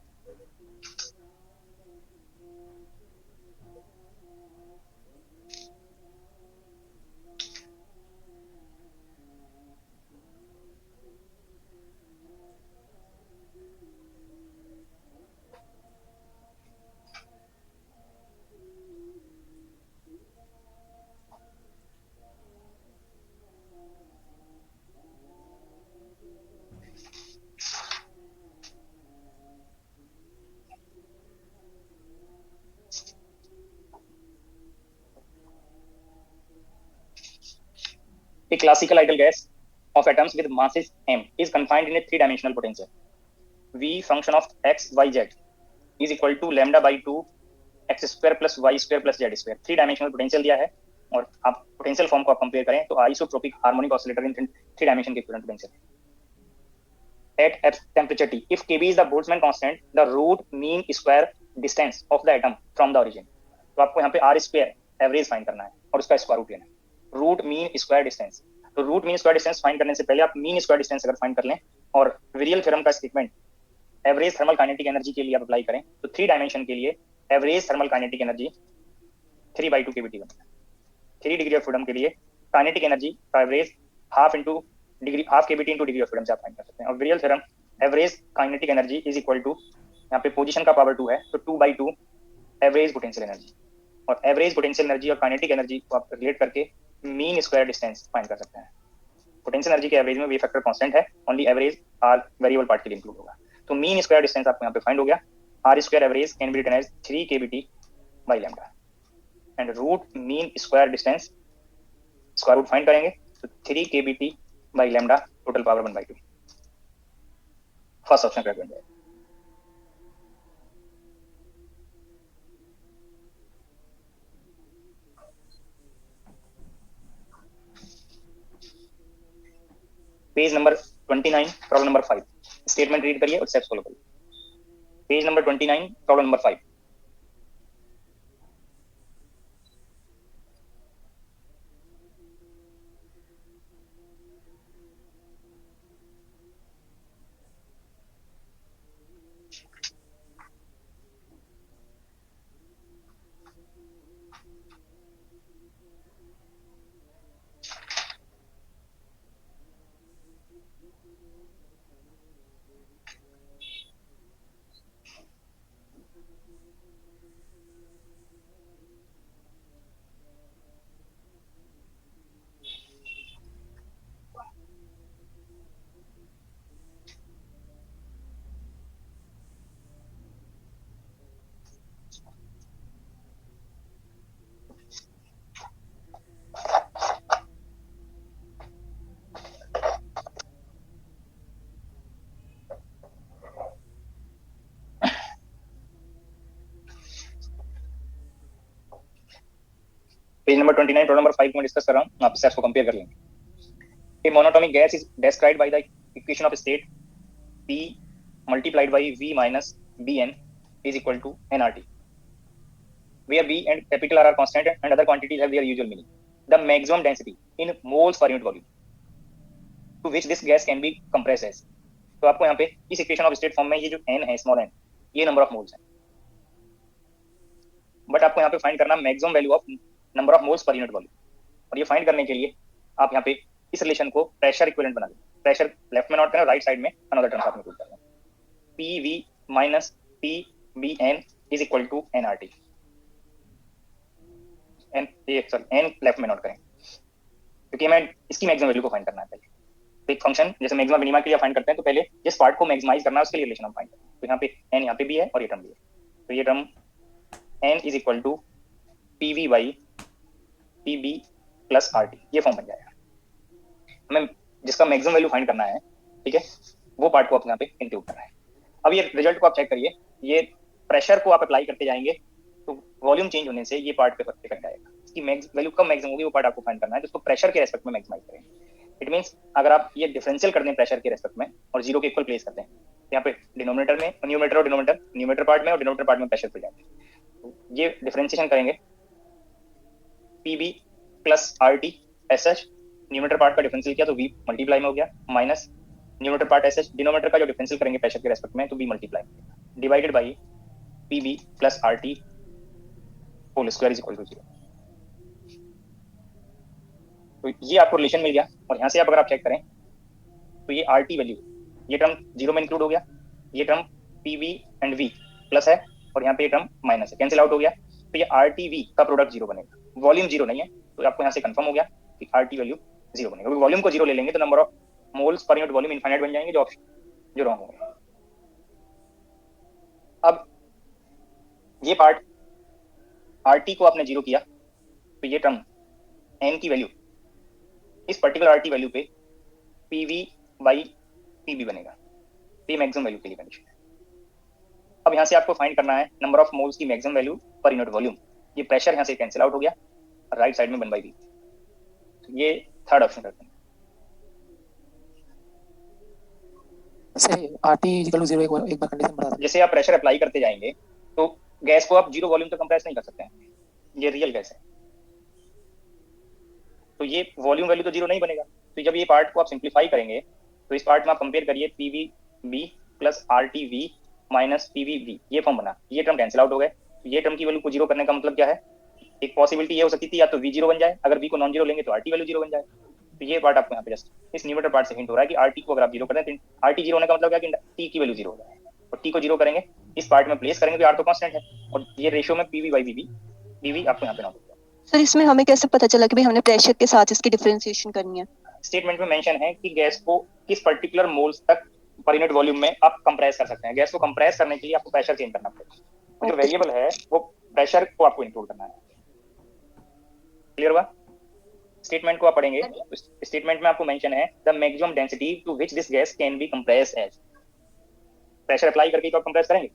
A classical ideal gas of atoms with masses m is confined in a three-dimensional potential. V function of x, y, z is equal to lambda by 2 x square plus y square plus z square. Three dimensional potential दिया है और आप potential form को आप compare करें तो isotropic harmonic oscillator in three dimension के equivalent potential at temperature T. If Kb is the Boltzmann constant, the root mean square distance of the atom from the origin. तो आपको यहाँ पे r square average find करना है और उसका square root लेना है। रूट मीन स्क्वायर डिस्टेंस, तो root mean square distance find करने से पहले आप मीन स्क्वायर डिस्टेंस अगर फाइंड कर लें और विरियल थ्योरम का statement average thermal kinetic energy के लिए आप अप्लाई करें तो थ्री डायमेंशन के लिए average thermal kinetic energy 3/2 kBT बनेगा। 3 डिग्री ऑफ फ्रीडम के लिए काइनेटिक एनर्जी का average half kBT into degree of freedom से आप फाइंड कर सकते हैं। और virial theorem average kinetic energy is equal to, यहाँ पे पोजीशन का पावर 2 है तो 2/2 एवरेज पोटेंशियल एनर्जी, और एवरेज पोटेंशियल एनर्जी और काइनेटिक एनर्जी को आप रिलेट करके मीन स्क्वायर डिस्टेंस फाइंड कर सकते हैं। पोटेंशियल एनर्जी के एवरेज में वे फैक्टर कांस्टेंट है, only average r variable part के लिए इंक्लूड होगा। तो मीन स्क्वायर डिस्टेंस आपको यहाँ पे फाइंड हो गया। R square average can be written as 3 kBT by lambda and root mean square distance square root find करेंगे तो 3 kBT by lambda total power 1/2। First option correct बन जाएगा। Page number 29 problem number 5 statement read करिए और steps follow करिए। Page number 29 problem number 5। Page number 29 problem number 5 को मैं discuss कर रहा हूं, आप स्टेप्स को कंपेयर कर लेंगे। A monotonic gas is described by the equation of state P multiplied by V minus Bn is equal to nRT, where V and capital R are constant and other quantities have their usual meaning. The maximum density in moles per unit volume to which this gas can be compressed as. तो आपको यहाँ पे इस equation of state form में ये जो n है, small n, ये नंबर ऑफ मोल्स है, बट आपको यहाँ पे फाइंड करना maximum value of number of moles per unit volume. और ये फाइंड करने के लिए आप यहाँ पे इस रिलेशन को प्रेशर इक्विवेलेंट बना लें। प्रेशर लेफ्ट में नोट करें, राइट साइड में अनदर टर्म साथ में पुट करें। PV minus PBN is equal to nRT। n left में नोट करें क्योंकि मैं इसकी मैक्सिमम वैल्यू को फाइंड करना है। पहले तो एक फंक्शन जैसे मैक्सिमम मिनिमा के लिए फाइंड करते हैं तो पहले जिस पार्ट को मैक्सिमाइज करना है उसके लिए रिलेशन हम फाइंड करें। तो यहाँ पे n यहाँ पे भी है और ये टर्म भी है, तो ये term n is equal to PV by PB plus RT, ये फॉर्म बन जाएगा। हमें जिसका मैक्सिमम वैल्यू फाइंड करना है, ठीक है, वो पार्ट को आप यहाँ पे इंक्लूड करना है। अब ये रिजल्ट को आप चेक करिए, ये प्रेशर को आप अप्लाई करते जाएंगे तो वॉल्यूम चेंज होने से ये पार्ट पे इफेक्ट आएगा। इसकी वैल्यू कब मैक्सिमम होगी वो पार्ट आपको फाइंड करना है, तो उसको प्रेशर के रेस्पेक्ट में मैक्सिमाइज करें। इट मींस अगर आप ये डिफरेंशियल कर दें प्रेशर के रेस्पेक्ट में और जीरो के इक्वल प्लेस करते हैं, यहाँ पे डिनोमिनेटर में न्यूमरेटर और न्यूमरेटर पार्ट में और डिनोमिनेटर पार्ट में प्रेशर पड़ जाते हैं। तो ये डिफरेंशिएशन करेंगे PB plus RT S H, numerator part का डिफरेंशियल किया तो V मल्टीप्लाई में हो गया minus numerator part S H, denominator का जो डिफरेंशियल करेंगे प्रेशर के रेस्पेक्ट में तो B multiply divided by P B plus R T whole square is equal to 0। तो ये आपको रिलेशन मिल गया, और यहाँ से आप अगर आप चेक करें तो ये आर टी वैल्यू, ये टर्म जीरो में इंक्लूड हो गया, ये term P V and V plus है, और यहाँ पे ये टर्म माइनस है, कैंसिल आउट हो गया, तो ये आर टी वी का प्रोडक्ट जीरो बनेगा, वॉल्यूम जीरो नहीं है, तो आपको यहाँ से कंफर्म हो गया कि आर टी वैल्यू जीरो बनेगा, क्योंकि वॉल्यूम को जीरो ले लेंगे तो number of moles per unit volume infinite बन जाएंगे, जो ऑप्शन जो रॉन्ग होंगे। अब ये पार्ट आर टी को आपने जीरो किया तो ये टर्म एन की वैल्यू इस पर्टिकुलर आर टी वैल्यू पे P V by P B बनेगा, तो ये मैक्सिमम वैल्यू के लिए कंडीशन है। अब यहाँ से आपको फाइंड करना है नंबर ऑफ मोल्स की मैक्सिमम वैल्यू पर यूनिट वॉल्यूम, ये प्रेशर यहाँ से कैंसिल आउट हो गया, राइट साइड में 1/v, तो ये थर्ड ऑप्शन करते हैं। सही, आरटी इक्वल टू 0 एक बार कंडीशन बता दो। जैसे आप प्रेशर अप्लाई करते जाएंगे तो गैस को आप जीरो वॉल्यूम तक कंप्रेस नहीं कर सकते हैं, ये रियल गैस है, तो ये वॉल्यूम वैल्यू तो जीरो नहीं बनेगा। तो जब ये पार्ट को आप सिंप्लीफाई करेंगे तो इस पार्ट में आप कंपेयर करिए P V B plus R T V minus P V V, ये फॉर्म बना, ये टर्म कैंसिल आउट हो गए, तो ये टर्म की वैल्यू को जीरो करने का मतलब क्या है, एक पॉसिबिलिटी ये हो सकती थी या तो वी जीरो बन जाए, अगर वी को नॉन जीरो लेंगे तो आर टी वैल्यू जीरो बन जाए। तो ये पार्ट आपको यहाँ पे जस्ट इस न्यूमरेटर पार्ट से हिंट हो रहा है कि आर टी को अगर आप जीरो करें तो आर टी जीरो होने का मतलब क्या कि टी की वैल्यू जीरो हो जाए, और टी को जीरो करेंगे इस पार्ट में प्लेस करेंगे तो आर तो कांस्टेंट है, और ये रेशियो में पीवी बाई बीबी, बीवी आपको यहाँ पे नोट होगा। सर इसमें हमें कैसे पता चला कि भाई हमने प्रेशर के साथ इसकी डिफरेंशिएशन करनी है? स्टेटमेंट में मेंशन है कि गैस को किस पर्टिकुलर मोल्स तक पर यूनिट वॉल्यूम में आप कंप्रेस कर सकते हैं। गैस को कंप्रेस करने के लिए आपको प्रेशर चेंज करना पड़ेगा, जो वेरिएबल है वो प्रेशर को आपको इंक्लूड करना है। क्लियर हुआ? स्टेटमेंट को आप पढ़ेंगे, स्टेटमेंट में आपको मेंशन है the maximum density to which this gas can be compressed as. Pressure apply करके तो आप कंप्रेस करेंगे,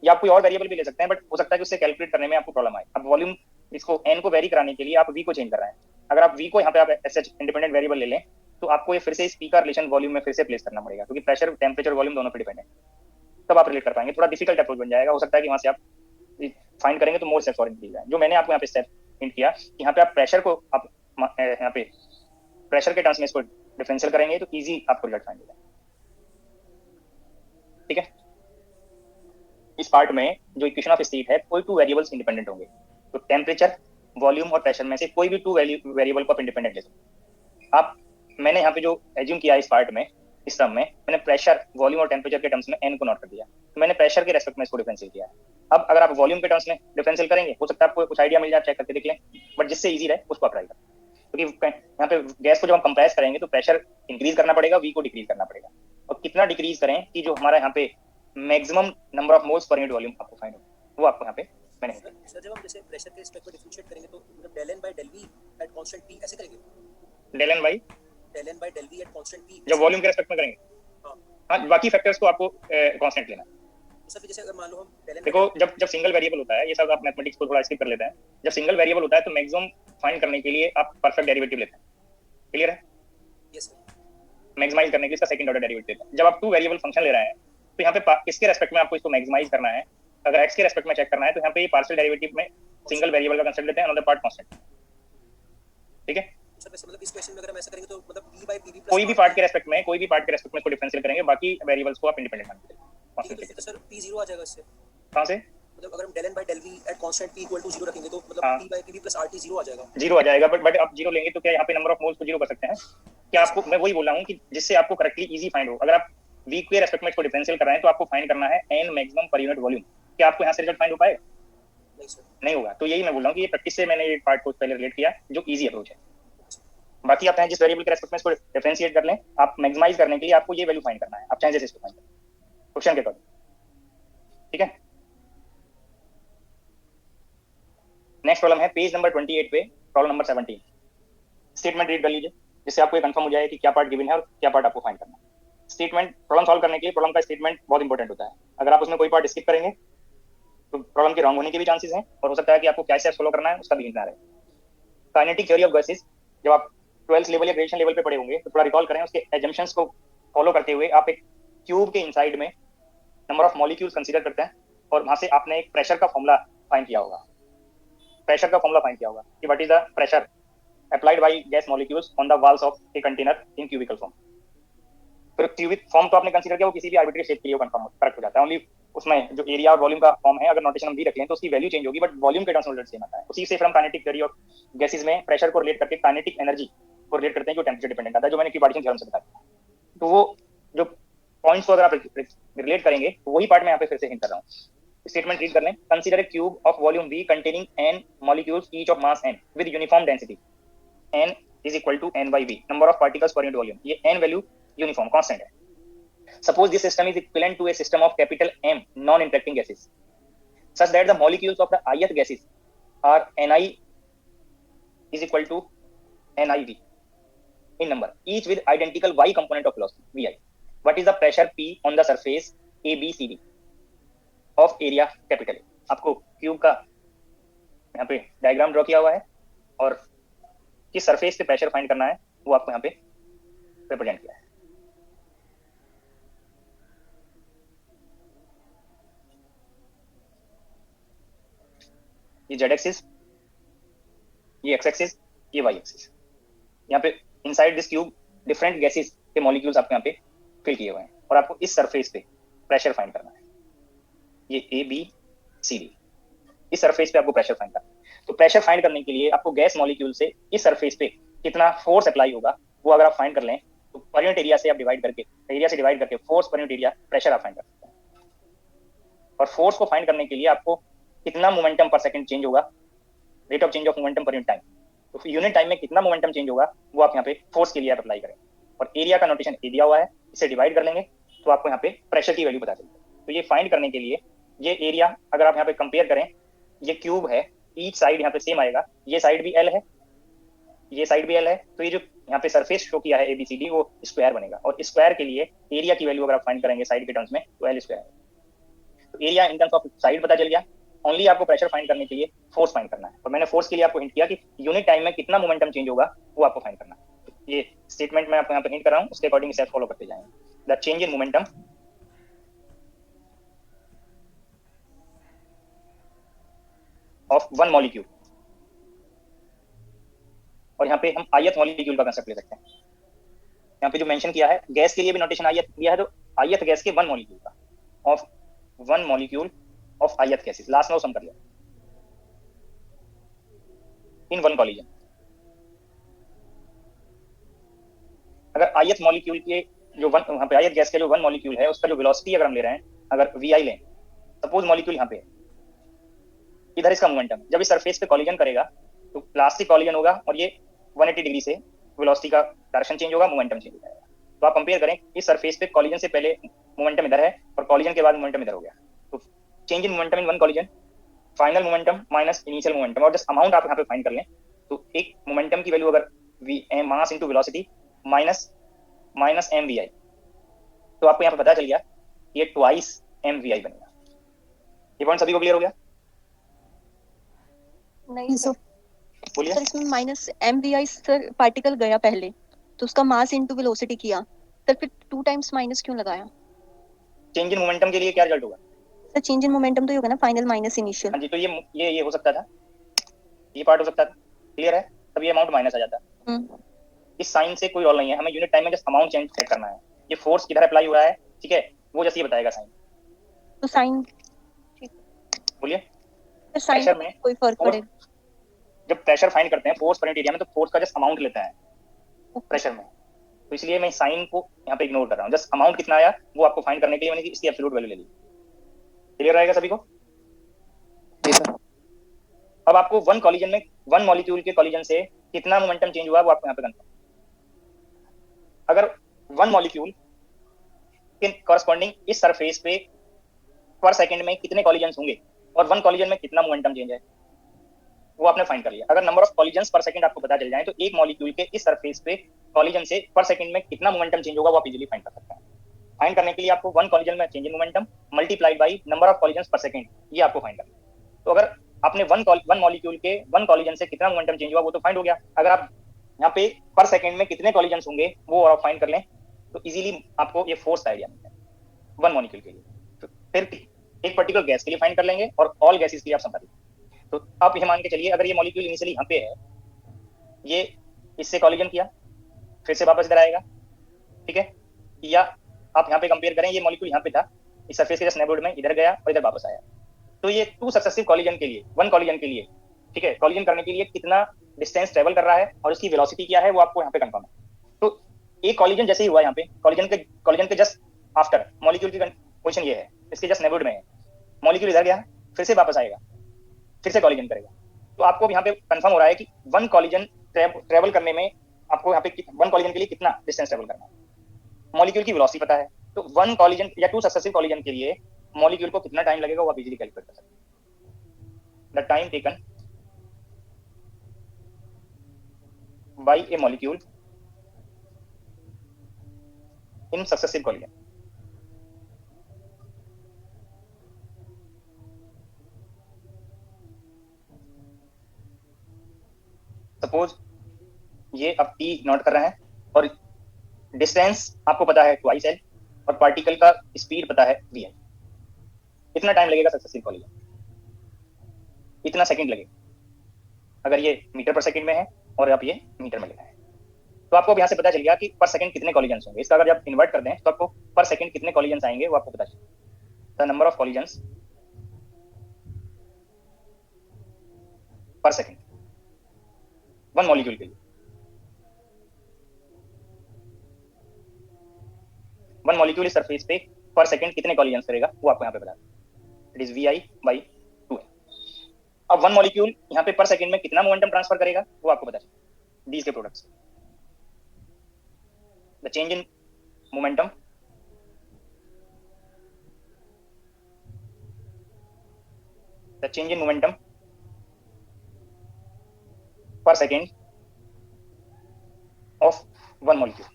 या आप कोई और वेरिएबल भी ले सकते हैं, बट हो सकता है कि उससे कैलकुलेट करने में आपको प्रॉब्लम आए। अब वॉल्यूम इसको एन को वेरी कराने के लिए आप वी को चेंज कर रहे हैं, अगर आप वी को यहाँ पे आप एस एच इंडिपेंडेंट वेरिएबल ले लें तो आपको ये फिर से इस पी का रिलेशन वॉल्यूम में फिर से प्लेस करना पड़ेगा, क्योंकि प्रेशर टेम्परेचर वॉल्यूम दोनों पे डिपेंड है, तब आप रिलेट कर पाएंगे। थोड़ा डिफिकल्ट अप्रोच बन जाएगा, हो सकता है कि वहां से आप फाइंड करेंगे तो मोर स्टेप्स और इंक्रीज है। जो मैंने आपको यहाँ पे स्टेप हिंट किया कि यहाँ पे आप प्रेशर को आप यहाँ पे प्रेशर के टर्म्स में इसको डिफरेंशियल करेंगे तो इजी आपको रिजल्ट फाइंड होगा। ठीक है, इस पार्ट में जो इक्वेशन ऑफ स्टेट है कोई टू वेरिएबल्स इंडिपेंडेंट होंगे, तो टेम्परेचर वॉल्यूम और प्रेशर में से कोई भी टू वेरिएबल को आप इंडिपेंडेंट ले सकते। आप मैंने यहाँ पे जो एज्यूम किया इस पार्ट में, इस टर्म में मैंने प्रेशर वॉल्यूम और टेम्परेचर के टर्म्स में एन को नोट कर दिया, तो मैंने प्रेशर के रेस्पेक्ट में इसको डिफरेंशियल किया है। अब अगर आप वॉल्यूम के टर्म्स में डिफरेंशियल करेंगे हो सकता है आपको कुछ आइडिया मिल जाए, चेक करके देख लें, बट जिससे इजी रहे उसको आप ट्राई करें, क्योंकि यहाँ पे गैस को जब हम कंप्रेस करेंगे तो प्रेशर इंक्रीज करना पड़ेगा, वी को डिक्रीज करना पड़ेगा, और कितना डिक्रीज करें कि जो हमारा यहाँ पे maximum number of moles per unit volume आपको फाइंड हो, वो आपको यहाँ पे मैंने सर जब हम जैसे प्रेशर के रिस्पेक्ट में डिफरेंशिएट करेंगे तो मतलब del n by del v at constant p ऐसे करेंगे, del n by del n by del v at constant p जब वॉल्यूम के रेस्पेक्ट में करेंगे। हाँ, बाकी फैक्टर्स को आपको कांस्टेंट लेना है। तो सर जैसे अगर मान लो हम del n देखो जब सिंगल वेरिएबल होता है, ये सब आप मैथमेटिक्स को थोड़ा स्किप कर लेते हैं, जब सिंगल वेरिएबल होता है तो मैक्सिमम फाइंड करने के लिए आप परफेक्ट डेरिवेटिव लेते हैं। क्लियर है? यस सर, मैक्सिमाइज करने के लिए इसका सेकंड ऑर्डर डेरिवेटिव लेते हैं। जब आप टू वेरिएबल फंक्शन ले रहे हैं तो यहाँ पे किसके रेस्पेक्ट में आपको इसको मैक्सिमाइज करना है, अगर x के रेस्पेक्ट में चेक करना है तो यहाँ पे ये पार्शियल डेरिवेटिव में सिंगल वेरिएबल का कंसेप्ट लेते हैं, अनदर पार्ट कांस्टेंट। ठीक है, सर वैसे मतलब इस क्वेश्चन में अगर हम ऐसा करेंगे तो मतलब p by pv कोई भी पार्ट के रेस्पेक्ट में इसको डिफरेंशियल करेंगे, बाकी वेरिएबल्स को आप इंडिपेंडेंट मान लीजिए। तो सर p 0 आ जाएगा इससे, कहां से? मतलब अगर हम del n by del v at constant p equal to 0 रखेंगे तो मतलब हाँ। p by pv plus rt 0 आ जाएगा। जीरो आ जाएगा, बट आप जीरो लेंगे तो क्या यहाँ पे नंबर ऑफ मोल्स को जीरो कर सकते हैं क्या? आपको मैं वही बोल रहा हूँ कि जिससे आपको करेक्टली इजी फाइंड हो। अगर आप वी के रेस्पेक्ट में इसको डिफरेंशियल कर रहे हैं तो आपको फाइंड करना है N maximum per unit volume. क्या आपको यहाँ से रिजल्ट फाइंड हो पाएगा? नहीं सर, नहीं होगा। तो यही मैं बोल रहा हूँ कि ये प्रैक्टिस से मैंने ये पार्ट को पहले रिलेट किया, जो इजी अप्रोच है। बाकी आप चाहे जिस वेरिएबल के रेस्पेक्ट में इसको डिफरेंशिएट कर लें, आप मैक्सिमाइज करने के लिए आपको ये वैल्यू फाइंड करना है, आप चाहे जैसे इसको फाइंड करें क्वेश्चन के अकॉर्डिंग। ठीक है, नेक्स्ट प्रॉब्लम है पेज नंबर 28 पे, प्रॉब्लम नंबर 17। स्टेटमेंट रीड कर लीजिए जिससे आपको कंफर्म हो जाए कि क्या पार्ट गिवन है और क्या पार्ट आपको फाइंड करना है। स्टेटमेंट प्रॉब्लम सॉल्व करने के लिए प्रॉब्लम का स्टेटमेंट बहुत इंपॉर्टेंट होता है। अगर आप उसमें कोई पार्ट स्किप करेंगे तो प्रॉब्लम के रॉन्ग होने के भी चांसेस हैं, और हो सकता है कि आपको क्या स्टेप्स फॉलो करना है उसका भी हिंट ना रहे। काइनेटिक थ्योरी ऑफ गैसेस जब आप 12th लेवल या ग्रेजुएशन लेवल पे पढ़े होंगे तो थोड़ा रिकॉल करें, उसके एजम्पशंस को फॉलो करते हुए आप एक क्यूब के इनसाइड में नंबर ऑफ मॉलिक्यूल्स कंसीडर करते हैं, और वहां से आपने एक प्रेशर का फॉर्मूला फाइंड किया होगा। प्रेशर का फॉर्मूला फाइंड किया होगा कि what is the pressure applied by gas molecules on the walls of a container in cubical form। फिर क्यूबिक फॉर्म तो आपने कंसीडर किया, वो किसी भी आर्बिट्री शेप के लिए कंफर्म करेक्ट हो जाता है। ओनली उसमें जो एरिया और वॉल्यूम का फॉर्म है, अगर नोटेशन हम भी रख लें तो उसकी वैल्यू चेंज होगी, बट वॉल्यूम के टर्म्स में रिजल्ट सेम आता है। उसी से फिर हम काइनेटिक थ्योरी ऑफ गैसेस में प्रेशर को रिलेट करके काइनेटिक एनर्जी को रिलेट करते हैं, जो टेंपरेचर डिपेंडेंट आता है, जो मैंने क्यूबार्टिशन थ्योरम से बताया। तो वो जो पॉइंट्स को अगर आप रिलेट करेंगे तो वही पार्ट मैं यहाँ पे फिर से हिंट कर रहा हूँ। स्टेटमेंट रीड कर लें, consider a cube of volume V containing n molecules each of mass n with uniform density n is equal to n by v, number of particles per unit volume. ये n value uniform constant है। Suppose this system is equivalent to a system of capital M non-interacting gases, such that the molecules of the ith gases are Ni is equal to Niv in number, each with identical y component of velocity Vi. What is the pressure P on the surface ABCD of area capital A? आपको cube का यहाँ पे diagram draw किया हुआ है और किस surface पे प्रेशर फाइंड करना है वो आपको यहाँ पे रिप्रेजेंट किया है। ये जेड एक्सिस, ये एक्स एक्सिस, ये वाई एक्सिस। यहाँ पे inside this cube different gases के मॉलिक्यूल्स आपको यहाँ पे फिल किए हुए हैं और आपको इस सरफेस पे प्रेशर फाइंड करना है। ये ए बी सी डी, इस सरफेस पे आपको प्रेशर फाइंड करना है। तो प्रेशर फाइंड करने के लिए आपको गैस मॉलिक्यूल से इस सरफेस पे कितना फोर्स अप्लाई होगा वो अगर आप फाइंड कर लें तो पर यूनिट एरिया से आप डिवाइड करके, एरिया से डिवाइड करके force per unit area pressure आप फाइंड कर सकते हैं। और फोर्स को फाइंड करने के लिए आपको कितना मोमेंटम पर सेकंड चेंज होगा, rate of change of momentum per unit time, तो यूनिट टाइम में कितना मोमेंटम चेंज होगा वो आप यहाँ पे फोर्स के लिए आप अप्लाई करें। और एरिया का नोटेशन ए दिया हुआ है, इसे डिवाइड कर लेंगे तो आपको यहाँ पे प्रेशर की वैल्यू पता चलेगी। तो ये फाइंड करने के लिए ये एरिया अगर आप यहाँ पे कंपेयर करें, ये क्यूब है, ईच साइड यहाँ पे सेम आएगा, ये साइड भी एल है, ये साइड भी एल है, तो ये जो यहाँ पे सरफेस शो किया है एबीसीडी वो स्क्वायर बनेगा। और स्क्वायर के लिए एरिया की वैल्यू अगर आप फाइंड करेंगे साइड के टर्म्स में तो एल स्क्वायर है। तो area in terms of side पता चल गया। ओनली आपको प्रेशर फाइंड करने के लिए फोर्स फाइंड करना है। और मैंने फोर्स के लिए आपको हिंट किया कि यूनिट टाइम में कितना मोमेंटम चेंज होगा वो आपको फाइंड करना है। तो ये स्टेटमेंट मैं आपको यहाँ पे हिंट कर रहा हूँ, उसके अकॉर्डिंग इसे फॉलो करते जाएंगे। The change in momentum of one molecule, और यहाँ पे हम ith मॉलिक्यूल का कंसेप्ट ले सकते हैं। यहाँ पे जो मेंशन किया है गैस के लिए भी नोटेशन ith दिया है, तो ith गैस के वन मॉलिक्यूल का, of one molecule of ith gases, last में सम कर लिया इन वन कॉलिजन। अगर ith मॉलिक्यूल के जो वन, वहां पे ith गैस के जो वन मॉलिक्यूल है उसका जो वेलोसिटी अगर हम ले रहे हैं, अगर vi लें, सपोज मॉलिक्यूल यहाँ पे है, इधर इसका मोमेंटम, जब इस सरफेस पे कॉलिजन करेगा तो प्लास्टिक कॉलिजन होगा और ये 180 डिग्री से वेलोसिटी का डायरेक्शन चेंज होगा, मोमेंटम चेंज हो जाएगा। तो आप कंपेयर करें, इस सरफेस पे कॉलिजन से पहले मोमेंटम इधर है और कॉलिजन के बाद मोमेंटम इधर हो गया, तो change in momentum in one collision, final momentum minus initial momentum, और जस्ट अमाउंट आप यहाँ पे फाइंड कर लें तो एक मोमेंटम की वैल्यू अगर mass into velocity minus M V I, तो आपको यहाँ पे पता चल गया ये ट्वाइस एम वी आई बनेगा। ये पॉइंट सभी को क्लियर हो गया? नहीं सर, बोलिए सर इसमें minus M V I sir particle गया पहले तो उसका मास इनटू वेलोसिटी किया, सर फिर 2 टाइम्स माइनस क्यों लगाया? चेंज इन मोमेंटम के लिए क्या रिजल्ट होगा? सर चेंज इन मोमेंटम तो ये होगा ना फाइनल माइनस इनिशियल। हाँ जी, तो ये हो सकता था, ये पार्ट हो सकता था, क्लियर है? तब ये अमाउंट माइनस आ जाता। इस साइन से कोई रोल नहीं है, हमें यूनिट टाइम में जस्ट अमाउंट चेंज चेक करना है। ये फोर्स किधर अप्लाई हो रहा है, ठीक है, वो जैसे ये बताएगा साइन। तो साइन बोलिए। सर साइन में कोई फर्क पड़ेगा? जब प्रेशर फाइंड करते हैं फोर्स पर यूनिट एरिया में, तो फोर्स का जस्ट अमाउंट लेता है प्रेशर में, तो इसलिए मैं साइन को यहाँ पे इग्नोर कर रहा हूँ। जस्ट अमाउंट कितना आया वो आपको फाइंड करने के लिए मैंने इसकी एब्सोल्यूट वैल्यू ले ली। क्लियर रहेगा सभी को? अब आपको वन कॉलिजन में, वन मॉलिक्यूल के कॉलिजन से कितना मोमेंटम चेंज हुआ वो आपको यहाँ पे कंफर्म। अगर वन मॉलिक्यूल के कॉरस्पॉन्डिंग इस सरफेस पे पर सेकंड में कितने कॉलिजन होंगे और वन कॉलिजन में कितना मोमेंटम चेंज है वो आपने फाइंड कर लिया। अगर नंबर ऑफ कॉलिजन्स पर सेकंड आपको पता चल जाए तो एक मॉलिक्यूल के इस सरफेस पे कॉलिजन से पर सेकंड में कितना मोमेंटम चेंज होगा वो आप इजीली फाइंड कर सकते हैं। फाइंड करने के लिए आपको वन कॉलिजन में change in momentum multiplied by number of collisions पर सेकंड, ये आपको फाइंड करना है। तो अगर आपने वन मॉलिक्यूल के वन कॉलिजन से कितना मोमेंटम चेंज हुआ वो तो फाइंड हो गया। अगर आप यहाँ पे पर सेकंड में कितने कॉलिजन्स होंगे वो आप फाइंड कर लें तो इजीली आपको ये फोर्स आइडिया मिलता है वन मॉलिक्यूल के लिए। तो फिर एक पर्टिकुलर गैस के लिए फाइंड कर लेंगे और ऑल गैसेस के लिए आप समझ लीजिए। तो आप ये मान के चलिए अगर ये मॉलिक्यूल इनिशियली यहाँ पे है, ये इससे कॉलिजन किया, फिर से वापस इधर आएगा, ठीक है, या आप यहाँ पे कंपेयर करें, ये मॉलिक्यूल यहाँ पे था, इस सरफेस के जस्ट नेबरहुड में इधर गया और इधर वापस आया। तो ये 2 सक्सेसिव कॉलिजन के लिए, 1 कॉलिजन के लिए, ठीक है, कॉलिजन करने के लिए कितना डिस्टेंस ट्रेवल कर रहा है और उसकी वेलोसिटी क्या है वो आपको यहाँ पे कंफर्म है। तो एक कॉलिजन जैसे ही हुआ यहाँ पे, कॉलिजन के जस्ट आफ्टर मॉलिक्यूल की पोजीशन ये है, इसके जस्ट नेबरहुड में है, मॉलिक्यूल इधर गया, फिर से वापस आएगा, फिर से कॉलिजन करेगा। तो आपको यहाँ पे कंफर्म हो रहा है कि 1 कॉलिजन ट्रेवल करने में आपको यहाँ पे 1 कॉलिजन के लिए कितना डिस्टेंस ट्रेवल करना है, मॉलिक्यूल की वेलोसिटी पता है। तो 1 कॉलिजन या 2 सक्सेसिव कॉलिजन के लिए मॉलिक्यूल को कितना टाइम लगेगा वो आप इजीली कैलकुलेट कर सकते हैं। The time taken by A molecule in successive collision. Suppose ये अब टी नोट कर रहे हैं और डिस्टेंस आपको पता है ट्वाइस एल और पार्टिकल का स्पीड पता है वी आई। कितना टाइम लगेगा सक्सेसिव कॉलिजन, इतना सेकंड लगेगा अगर ये मीटर पर सेकंड में है और आप ये मीटर में ले रहे हैं। तो आपको यहाँ से पता चल गया कि पर सेकंड कितने कॉलिजन होंगे। इसका अगर आप इन्वर्ट कर दें तो आपको पर सेकंड कितने कॉलिजन आएंगे वो आपको पता चलेगा। द नंबर ऑफ कॉलिजन पर सेकंड 1 मॉलिक्यूल के लिए, 1 मॉलिक्यूल इस सरफेस पे पर सेकंड कितने कॉलिजन करेगा वो आपको यहाँ पे बता दें। It is V I by 2 है। अब 1 मॉलिक्यूल यहाँ पे पर सेकंड में कितना मोमेंटम ट्रांसफर करेगा वो आपको पता चलेगा दीज के products. The change in momentum per second of 1 molecule।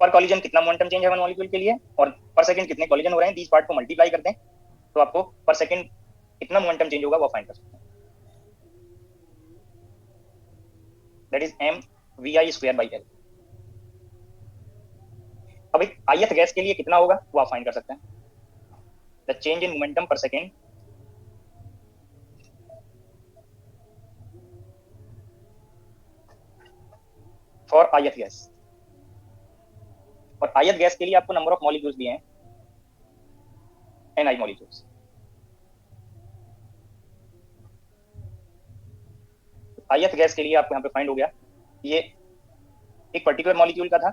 पर कॉलिजन कितना मोमेंटम चेंज है 1 मॉलिक्यूल के लिए और पर सेकंड कितने कॉलिजन हो रहे हैं, दीज पार्ट को मल्टीप्लाई करते हैं तो आपको पर सेकंड कितना मोमेंटम चेंज होगा वो फाइंड कर सकते हैं। That is m v i square by l। अब एक ith गैस के लिए कितना होगा वो आप फाइंड कर सकते हैं। द चेंज इन मोमेंटम पर सेकंड फॉर ith गैस। और ith गैस के लिए आपको नंबर ऑफ मॉलिक्यूल्स दिए हैं ni मॉलिक्यूल्स। ith गैस के लिए आपको यहाँ पे फाइंड हो गया, ये एक पर्टिकुलर मॉलिक्यूल का था।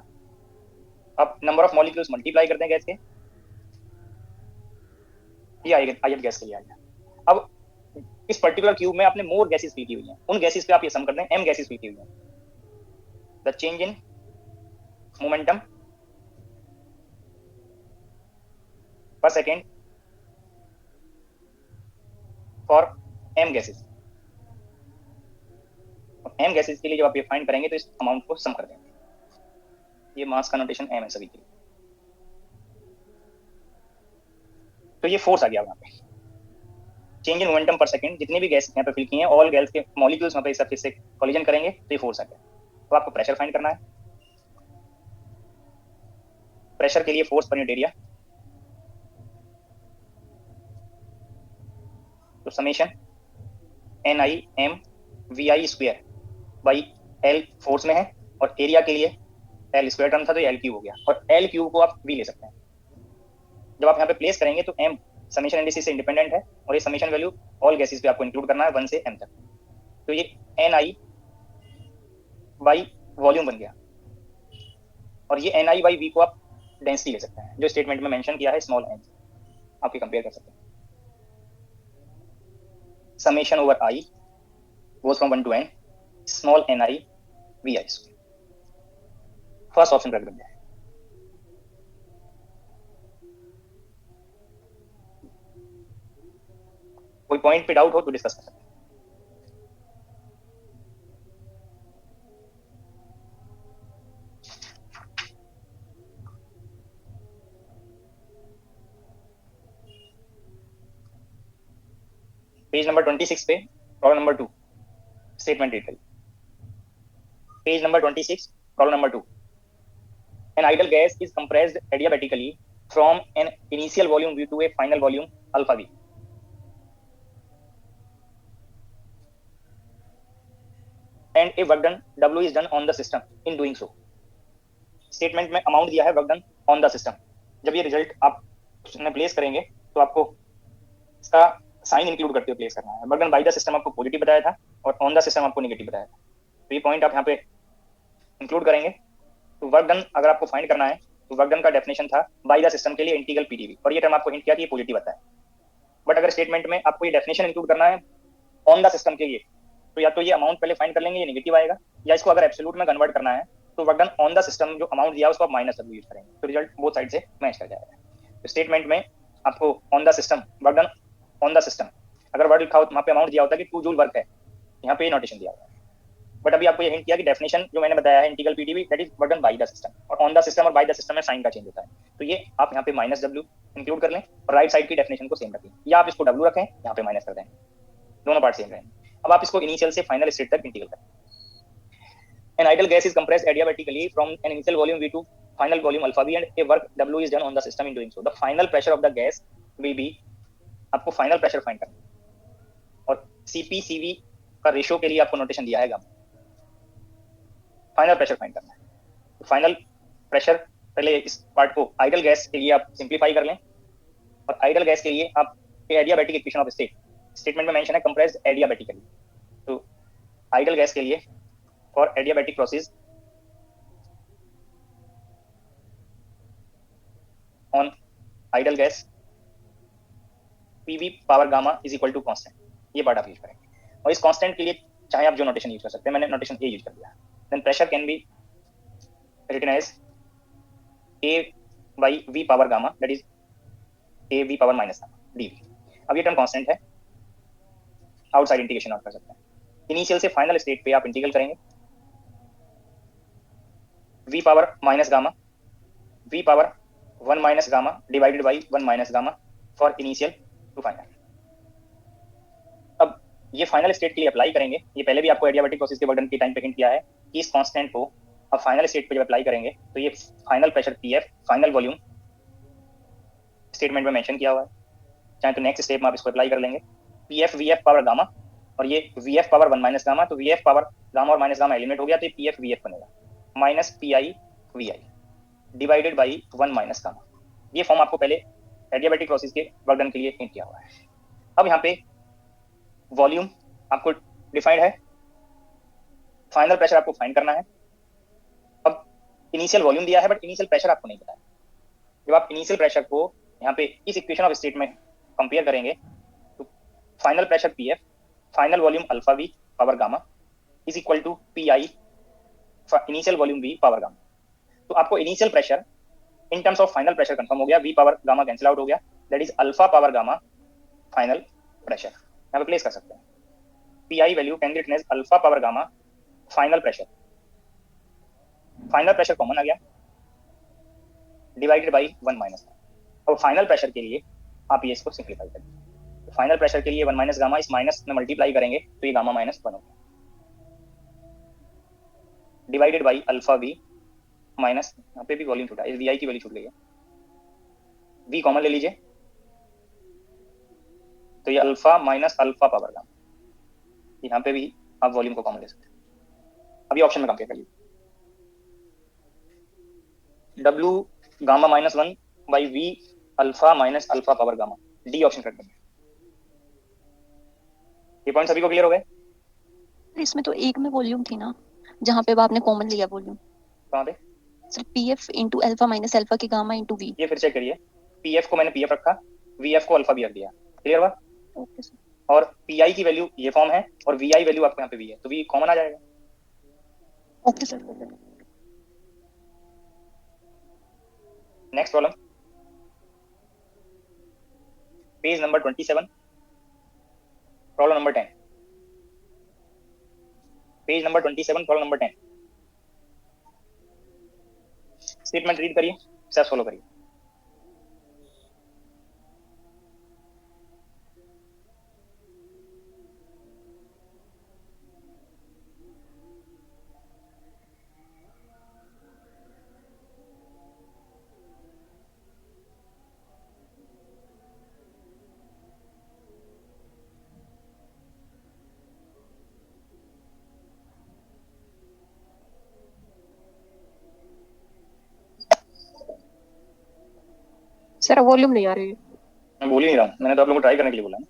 अब नंबर ऑफ मॉलिक्यूल्स मल्टीप्लाई करते हैं गैस के, ये ith गैस के लिए आ गया। अब इस पर्टिकुलर क्यूब में आपने मोर गैसेस फिल की हुई हैं, उन गैसेस पे आप ये सम कर दें, m गैसेस फिल की हुई हैं। द चेंज इन मोमेंटम पर second for m gases. m gases के लिए जब आप ये फाइंड करेंगे तो इस अमाउंट को सम कर देंगे। ये मास का नोटेशन m है सभी के लिए। तो ये फोर्स आ गया यहाँ पे, चेंज इन मोमेंटम पर सेकंड। जितने भी गैस यहाँ पे फिल किए हैं ऑल गैस के मॉलिक्यूल्स वहाँ पे सरफेस से कॉलिजन करेंगे तो ये फोर्स आ गया। तो आपको प्रेशर फाइंड करना है। प्रेशर के लिए फोर्स पर यूनिट एरिया, तो summation NI m VI square by L force में है और एरिया के लिए L स्क्वायर टर्म था तो ये L क्यूब हो गया और L क्यूब को आप V ले सकते हैं। जब आप यहाँ पे प्लेस करेंगे तो m समेशन इंडिसेस से इंडिपेंडेंट है और ये समेशन वैल्यू ऑल गैसेस पे आपको इंक्लूड करना है 1 से m तक। तो ये NI बाई वॉल्यूम बन गया और ये NI बाई V को आप डेंसिटी ले सकते हैं, जो स्टेटमेंट में मेंशन किया है स्मॉल n, आप ये कंपेयर कर सकते हैं। summation over I goes from 1 to n small ni vi square। First option correct बन जाए। कोई पॉइंट पे डाउट हो तो डिस्कस कर सकते हैं। पेज नंबर 26 पे प्रॉब्लम नंबर 2 स्टेटमेंट रीड करिए। Page number 26 problem number 2। An ideal gas is compressed adiabatically from an initial volume V to a final volume alpha V. And a work done W is done on the system in doing so. Statement में amount दिया है work done on the system. जब ये result आप place करेंगे तो आपको इसका साइन इंक्लूड करते हुए प्लेस करना है। Work done by the system आपको पॉजिटिव बताया था और ऑन द सिस्टम आपको नेगेटिव बताया था, तो ये पॉइंट आप यहाँ पे इंक्लूड करेंगे। तो वर्क डन अगर आपको फाइंड करना है तो वर्क डन का डेफिनेशन था बाय द सिस्टम के लिए इंटीग्रल पीडीवी, और ये टर्म आपको हिंट किया कि ये पॉजिटिव आता है। बट अगर स्टेटमेंट में आपको ये डेफिनेशन इंक्लूड करना है ऑन द सिस्टम के लिए, तो या तो ये अमाउंट पहले फाइंड कर लेंगे, ये नेगेटिव आएगा, या इसको अगर एब्सोल्यूट में कन्वर्ट करना है तो work done on the system जो अमाउंट दिया उसको आप माइनस डब्ल्यू यूज करेंगे, तो रिजल्ट बोथ साइड से मैच कर जाएगा। तो स्टेटमेंट में आपको on the system, work done on the system, अगर वर्ड लिखा हो तो वहाँ पे अमाउंट दिया होता है कि 2 जूल वर्क है, यहाँ पे ये नोटेशन दिया हुआ है। बट अभी आपको ये हिंट किया कि डेफिनेशन जो मैंने बताया है integral PDV that is work done by the system, और ऑन द सिस्टम और बाय द सिस्टम में साइन का चेंज होता है, तो ये आप यहाँ पे माइनस डब्ल्यू इंक्लूड कर लें और राइट साइड की डेफिनेशन को सेम रखें, या आप इसको डब्ल्यू रखें यहाँ पे माइनस कर दें, दोनों पार्ट सेम रहेंगे। अब आप इसको इनिशियल से फाइनल स्टेट तक इंटीग्रल करें। An ideal gas is compressed adiabatically from an initial volume V to final volume alpha V and a work W is done on the system in doing so. The final pressure of the gas will be, आपको final pressure find करना है और Cp Cv का ratio के लिए आपको notation दिया है गामा। फाइनल प्रेशर फाइंड करना है, तो फाइनल प्रेशर पहले इस पार्ट को आइडल गैस के लिए आप सिंप्लीफाई कर लें, और आइडल गैस के लिए आप adiabatic equation of state, statement में मेंशन है कंप्रेस्ड एडियाबैटिकली, तो आइडल गैस के लिए for adiabatic process on ideal gas PV power gamma is equal to constant, ये पार्ट आप यूज करेंगे। और इस कांस्टेंट के लिए चाहे आप जो नोटेशन यूज कर सकते हैं, मैंने नोटेशन ए यूज कर दिया। Then pressure can be written as a by v power gamma that is a v power minus gamma dv। अब ये टर्म कांस्टेंट है, आउटसाइड इंटीग्रेशन आप कर सकते हैं। इनिशियल से फाइनल स्टेट पे आप इंटीग्रल करेंगे v power minus gamma, v power 1 minus gamma divided by 1 minus gamma for initial to final. अब ये फाइनल स्टेट के लिए अप्लाई करेंगे, ये पहले भी आपको एडियाबैटिक प्रोसेस के वर्डन के टाइम पे हिंट किया है कि इस कांस्टेंट को अब फाइनल स्टेट पे जब अप्लाई करेंगे तो ये final pressure PF final volume statement में मेंशन किया हुआ है, चाहे तो नेक्स्ट स्टेप में आप इसको अप्लाई कर लेंगे पीएफ वीएफ पावर गामा, और ये वीएफ पावर 1 माइनस गामा, तो वीएफ पावर गामा और माइनस गामा एलिमिनेट हो गया, तो ये पीएफ वीएफ बनेगा minus P I V I divided by 1 minus gamma. ये फॉर्म आपको पहले एडियाबैटिक प्रोसेस के वर्क डन के लिए हिंट किया हुआ है। अब यहाँ पे वॉल्यूम आपको डिफाइंड है, फाइनल प्रेशर आपको फाइंड करना है। अब इनिशियल वॉल्यूम दिया है बट इनिशियल प्रेशर आपको नहीं पता है। जब आप इनिशियल प्रेशर को यहाँ पे इस इक्वेशन ऑफ स्टेट में कंपेयर करेंगे तो final pressure P F final volume alpha V power gamma is equal to P I initial volume V power gamma. तो आपको initial pressure in terms of final pressure confirm हो गया, V power gamma cancel out हो गया, that is alpha power gamma final pressure, यहाँ पे place कर सकते हैं। P I value can be written as alpha power gamma final pressure, final pressure common आ गया डिवाइडेड बाई 1 माइनस। और फाइनल प्रेशर के लिए आप ये इसको सिंप्लीफाई करेंगे, फाइनल प्रेशर के लिए 1 माइनस गामा, इस माइनस में मल्टीप्लाई करेंगे तो ये गामा माइनस 1 हो गया divided by alpha V minus, यहाँ पे भी वॉल्यूम छूटा, इस वी आई की वैल्यू छूट गई है, वी कॉमन ले लीजिए तो ये alpha minus alpha power gamma, यहाँ पे भी आप वॉल्यूम को कॉमन ले सकते हैं। अभी ऑप्शन में कंपेयर करिए, W gamma minus 1 by V alpha minus alpha power gamma, D option कर देंगे। ये पॉइंट सभी को क्लियर हो गए? इसमें तो एक में वॉल्यूम थी ना, जहाँ पे आपने कॉमन लिया वॉल्यूम, कहाँ पे? Sir PF into alpha minus alpha की गामा इनटू वी। ये फिर चेक करिए, पीएफ को मैंने पीएफ रखा, वीएफ को अल्फा भी रख दिया, क्लियर हुआ? Okay sir. और पीआई की वैल्यू ये फॉर्म है और वीआई वैल्यू आपको यहाँ पे वी है, तो वी कॉमन आ जाएगा। Okay sir. Next problem, page number 27, problem number 10, page number 27, problem number 10। Statement read करिए, स्टेप्स फॉलो करिए। सर वॉल्यूम नहीं आ रही है। मैं बोल ही नहीं रहा हूँ, मैंने तो आप लोगों को ट्राई करने के लिए बोला ना।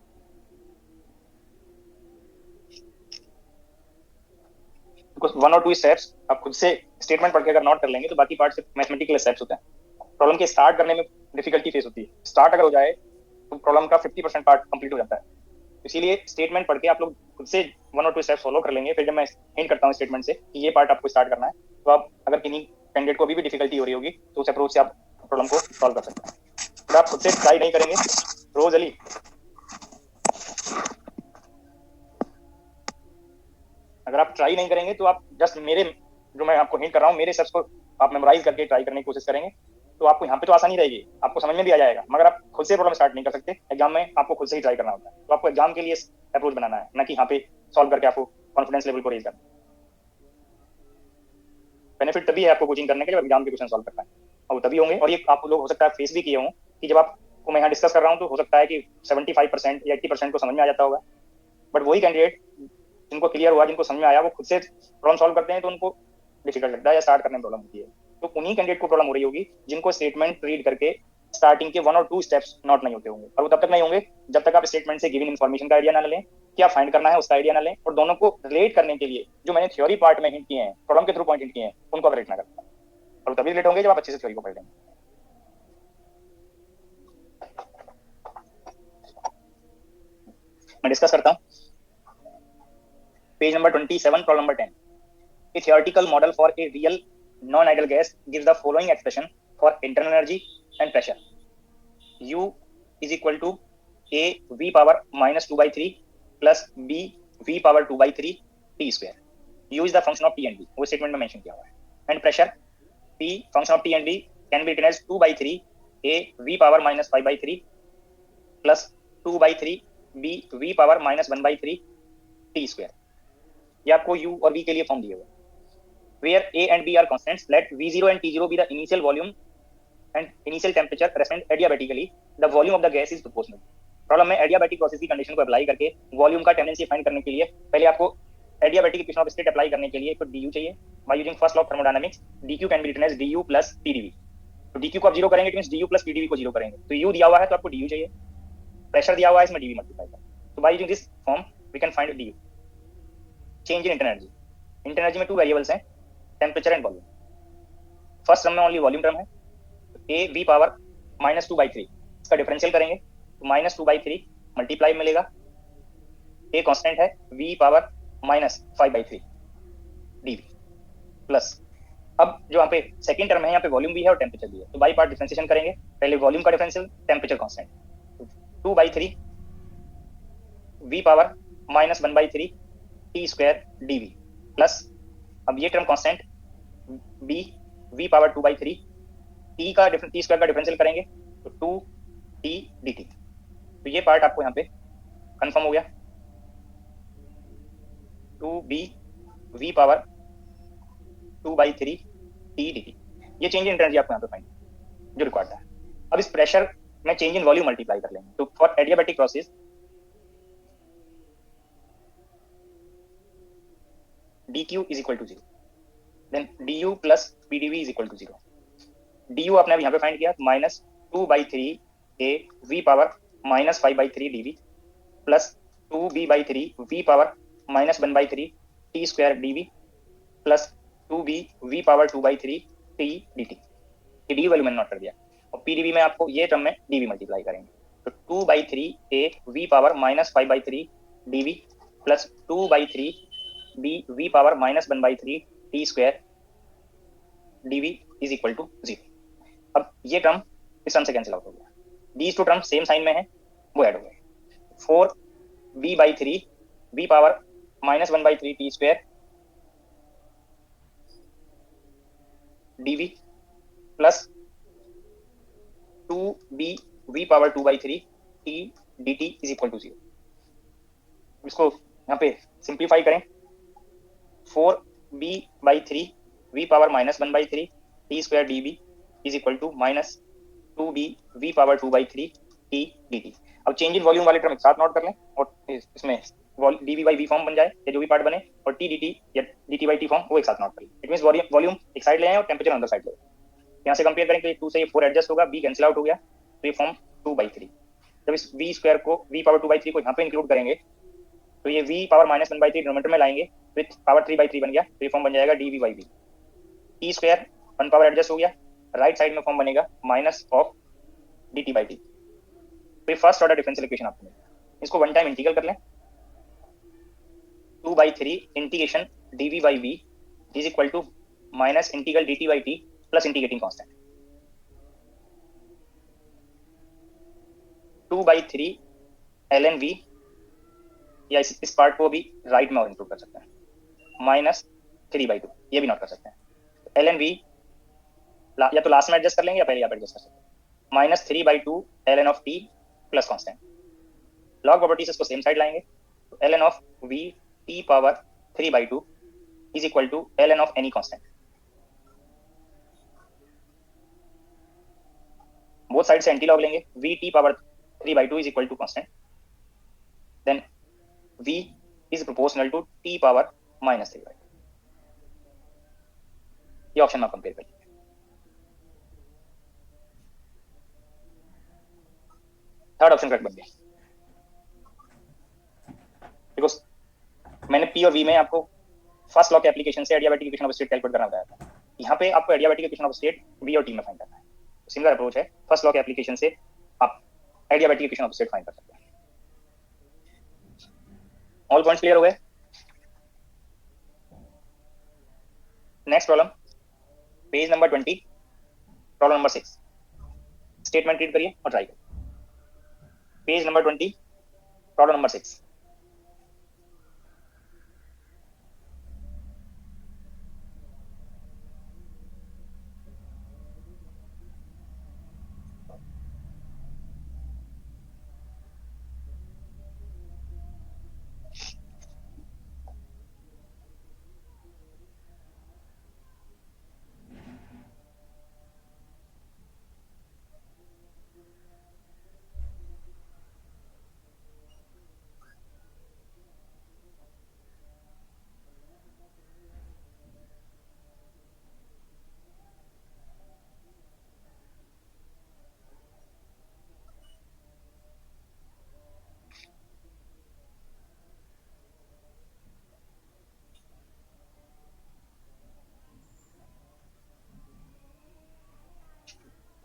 वन और टू स्टेप्स आप खुद से स्टेटमेंट पढ़ के अगर नोट कर लेंगे तो बाकी पार्ट सिर्फ मैथमेटिकल स्टेप्स होते हैं। प्रॉब्लम के स्टार्ट करने में डिफिकल्टी फेस होती है, स्टार्ट अगर हो जाए तो प्रॉब्लम का 50% पार्ट कंप्लीट हो जाता है। इसीलिए स्टेटमेंट पढ़ के आप लोग खुद से वन और टू स्टेप्स फॉलो कर लेंगे, फिर जब मैं हिंट करता हूँ स्टेटमेंट से कि ये पार्ट आपको स्टार्ट करना है, तो आप अगर किन्हीं कैंडिडेट को अभी भी डिफिकल्टी हो रही होगी तो उस अप्रोच से आप प्रॉब्लम को सॉल्व कर सकते हैं। अगर आप खुद से ट्राई नहीं करेंगे, रोज अली, अगर आप ट्राई नहीं करेंगे तो आप जस्ट मेरे जो मैं आपको हिंट कर रहा हूँ मेरे स्टेप्स को आप मेमोराइज करके ट्राई करने की कोशिश करेंगे तो आपको यहाँ पे तो आसानी रहेगी, आपको समझ में भी आ जाएगा। मगर आप खुद से प्रॉब्लम स्टार्ट नहीं कर सकते, एग्जाम में आपको खुद से ही ट्राई करना होता है। तो आपको एग्जाम के लिए अप्रोच बनाना है, ना कि यहाँ पे सॉल्व करके आपको कॉन्फिडेंस लेवल को रेज करना। बेनिफिट तभी है आपको कोचिंग करने के जब एग्जाम के क्वेश्चन सॉल्व करना है, और तभी होंगे। और ये आप लोग हो सकता है फेस भी किए हों कि जब आपको मैं यहाँ डिस्कस कर रहा हूँ तो हो सकता है कि 75% या 80% को समझ में आ जाता होगा, बट वही कैंडिडेट जिनको क्लियर हुआ, जिनको समझ में आया, वो खुद से प्रॉब्लम सॉल्व करते हैं तो उनको डिफिकल्ट लगता है या स्टार्ट करने में प्रॉब्लम होती है। तो उन्हीं कैंडिडेट को प्रॉब्लम हो रही होगी जिनको स्टेटमेंट रीड करके स्टार्टिंग के वन और टू स्टेप्स नोट नहीं होते होंगे, और वो तब तक नहीं होंगे जब तक आप स्टेटमेंट से गिवन इन्फॉर्मेशन का आइडिया ना लें, क्या फाइंड करना है उसका आइडिया ना लें, और दोनों को रिलेट करने के लिए जो मैंने थ्योरी पार्ट में हिंट किए हैं, प्रॉब्लम के थ्रू पॉइंट हिंट किए हैं, उनको रिलेट ना करता, और तभी रिलेट होंगे जब आप अच्छे से थ्योरी को पढ़ लेंगे। मैं डिस्कस करता हूँ page number 27, problem number 10। A theoretical model for a real non-ideal gas gives the following expression for internal energy and pressure. U is equal to A V power minus 2 by 3 plus B V power 2 by 3 T square. U is the function of T and B, वो statement में mention किया हुआ है। And pressure P function of T and B can be written as 2 by 3 A V power minus 5 by 3 plus 2 by 3 B V power minus 1 by 3 T square। ये आपको U और V के लिए form दिए हुए। Where A and B are constants, let V0 and T0 be the initial volume and initial temperature represented adiabatically. The volume of the gas is proportional. Problem में adiabatic process की condition को apply करके volume का tendency find करने के लिए पहले आपको adiabatic equation of state apply करने के लिए तो du चाहिए। By using first law of thermodynamics dq can be written as du plus pdv। तो dq को आप जीरो करेंगे, it means du plus pdv को जीरो करेंगे, तो u दिया हुआ है तो आपको du चाहिए, प्रेशर दिया हुआ है, इसमें dv मल्टीप्लाई कर, तो by using this form we can find du। Change in internal energy, internal energy में टू वेरिएबल्स हैं, temperature and volume. First term में ओनली वॉल्यूम टर्म है, a v power minus 2 by 3, इसका differential करेंगे तो minus 2 by 3 multiply मिलेगा, a constant है, v power minus 5 by 3 dv plus, अब जो यहाँ पे सेकंड टर्म है यहाँ पे वॉल्यूम भी है और टेम्परेचर भी है, तो बाई पार्ट डिफरेंशिएशन करेंगे, पहले वॉल्यूम का differential, temperature constant, 2 by 3 v power minus 1 by 3 t square dv plus, अब ये term constant b v power 2 by 3 t का टी स्क्वायर का डिफरेंशियल करेंगे तो 2 टी डी टी। तो ये पार्ट आपको यहाँ पे कंफर्म हो गया, 2 b v power 2 by 3 t d t. ये चेंज इन एनर्जी आपको यहाँ पे फाइंड जो रिक्वायर्ड है। अब इस प्रेशर में चेंज इन वॉल्यूम मल्टीप्लाई कर लेंगे, तो for adiabatic process dq is equal to 0, then du plus pdv is equal to 0। du आपने अब यहाँ पे फाइंड किया minus 2 by 3 a v power minus 5 by 3 dv plus 2 b by 3 v power minus 1 by 3 t square dv plus 2 b v power 2 by 3 t dt। ये D value मैंने note कर दिया, और pdv में आपको ये टर्म में dv मल्टीप्लाई करेंगे, तो 2 by 3 a v power minus 5 by 3 dv plus 2 by 3 b v power minus 1 by 3 t square dv is equal to 0। अब ये टर्म इस टर्म से कैंसिल आउट हो गया, these two term same sign में है वो ऐड हो गए, 4 b by 3 v power minus 1 by 3 t square dv plus 2 b v power 2 by 3 t dt is equal to 0। इसको यहाँ पे सिंप्लीफाई करें, 4 b by 3 v power minus 1 by 3 t square dv is equal to minus 2 b v power 2 by 3 t dt। अब change in volume वाले term एक साथ note कर लें और इसमें dv by v फॉर्म बन जाए या जो भी पार्ट बने, और t dt या dt by t फॉर्म वो एक साथ नोट कर लें। इट मींस वॉल्यूम एक साइड ले आए और टेम्परेचर अंदर साइड ले, यहाँ से कंपेयर करें तो 2 से ये 4 एडजस्ट होगा, b कैंसिल आउट हो गया, तो ये फॉर्म 2/3। जब इस v स्क्वायर को v पावर 2/3 को यहाँ पे इंक्लूड करेंगे तो ये v पावर -1/3 डिनोमिनेटर में लाएंगे, विथ पावर 3/3 बन गया, तो ये फॉर्म बन जाएगा dv/v। t square 1 power adjust हो गया, राइट साइड में फॉर्म बनेगा माइनस ऑफ dt/t। तो ये फर्स्ट ऑर्डर डिफरेंशियल इक्वेशन आपको मिलेगा। इसको वन टाइम इंटीग्रल कर लें, 2/3 integration dv/v is equal to minus integral dt/t plus integrating constant 2/3 ln v, या इस पार्ट को भी राइट में और इंक्लूड कर सकते हैं, माइनस 3/2, ये भी नोट कर सकते हैं। ln v या तो लास्ट में एडजस्ट कर लेंगे या पहले आप एडजस्ट कर सकते हैं, minus 3/2 ln of t plus constant. Log properties इसको सेम साइड लाएंगे, तो ln of v t power 3/2 is equal to ln of any constant. Both side से एंटी लॉग लेंगे, v t power 3/2 is equal to constant, then v is proportional to t power minus 3/2। ये option में compare करिए। Third option correct बन गया, because मैंने p और v में आपको फर्स्ट लॉ के एप्लीकेशन से adiabatic equation of state calculate करना बताया था। यहाँ पे आपको adiabatic equation of state v और t में फाइंड करना है। सिमिलर अप्रोच है, फर्स्ट लॉ के एप्लीकेशन से आप adiabatic equation of state find कर सकते हैं। ऑल पॉइंट्स क्लियर हो गए? Next problem, page number 20, problem number 6। Statement read करिए और ट्राई करिए। Page number 20, problem number 6।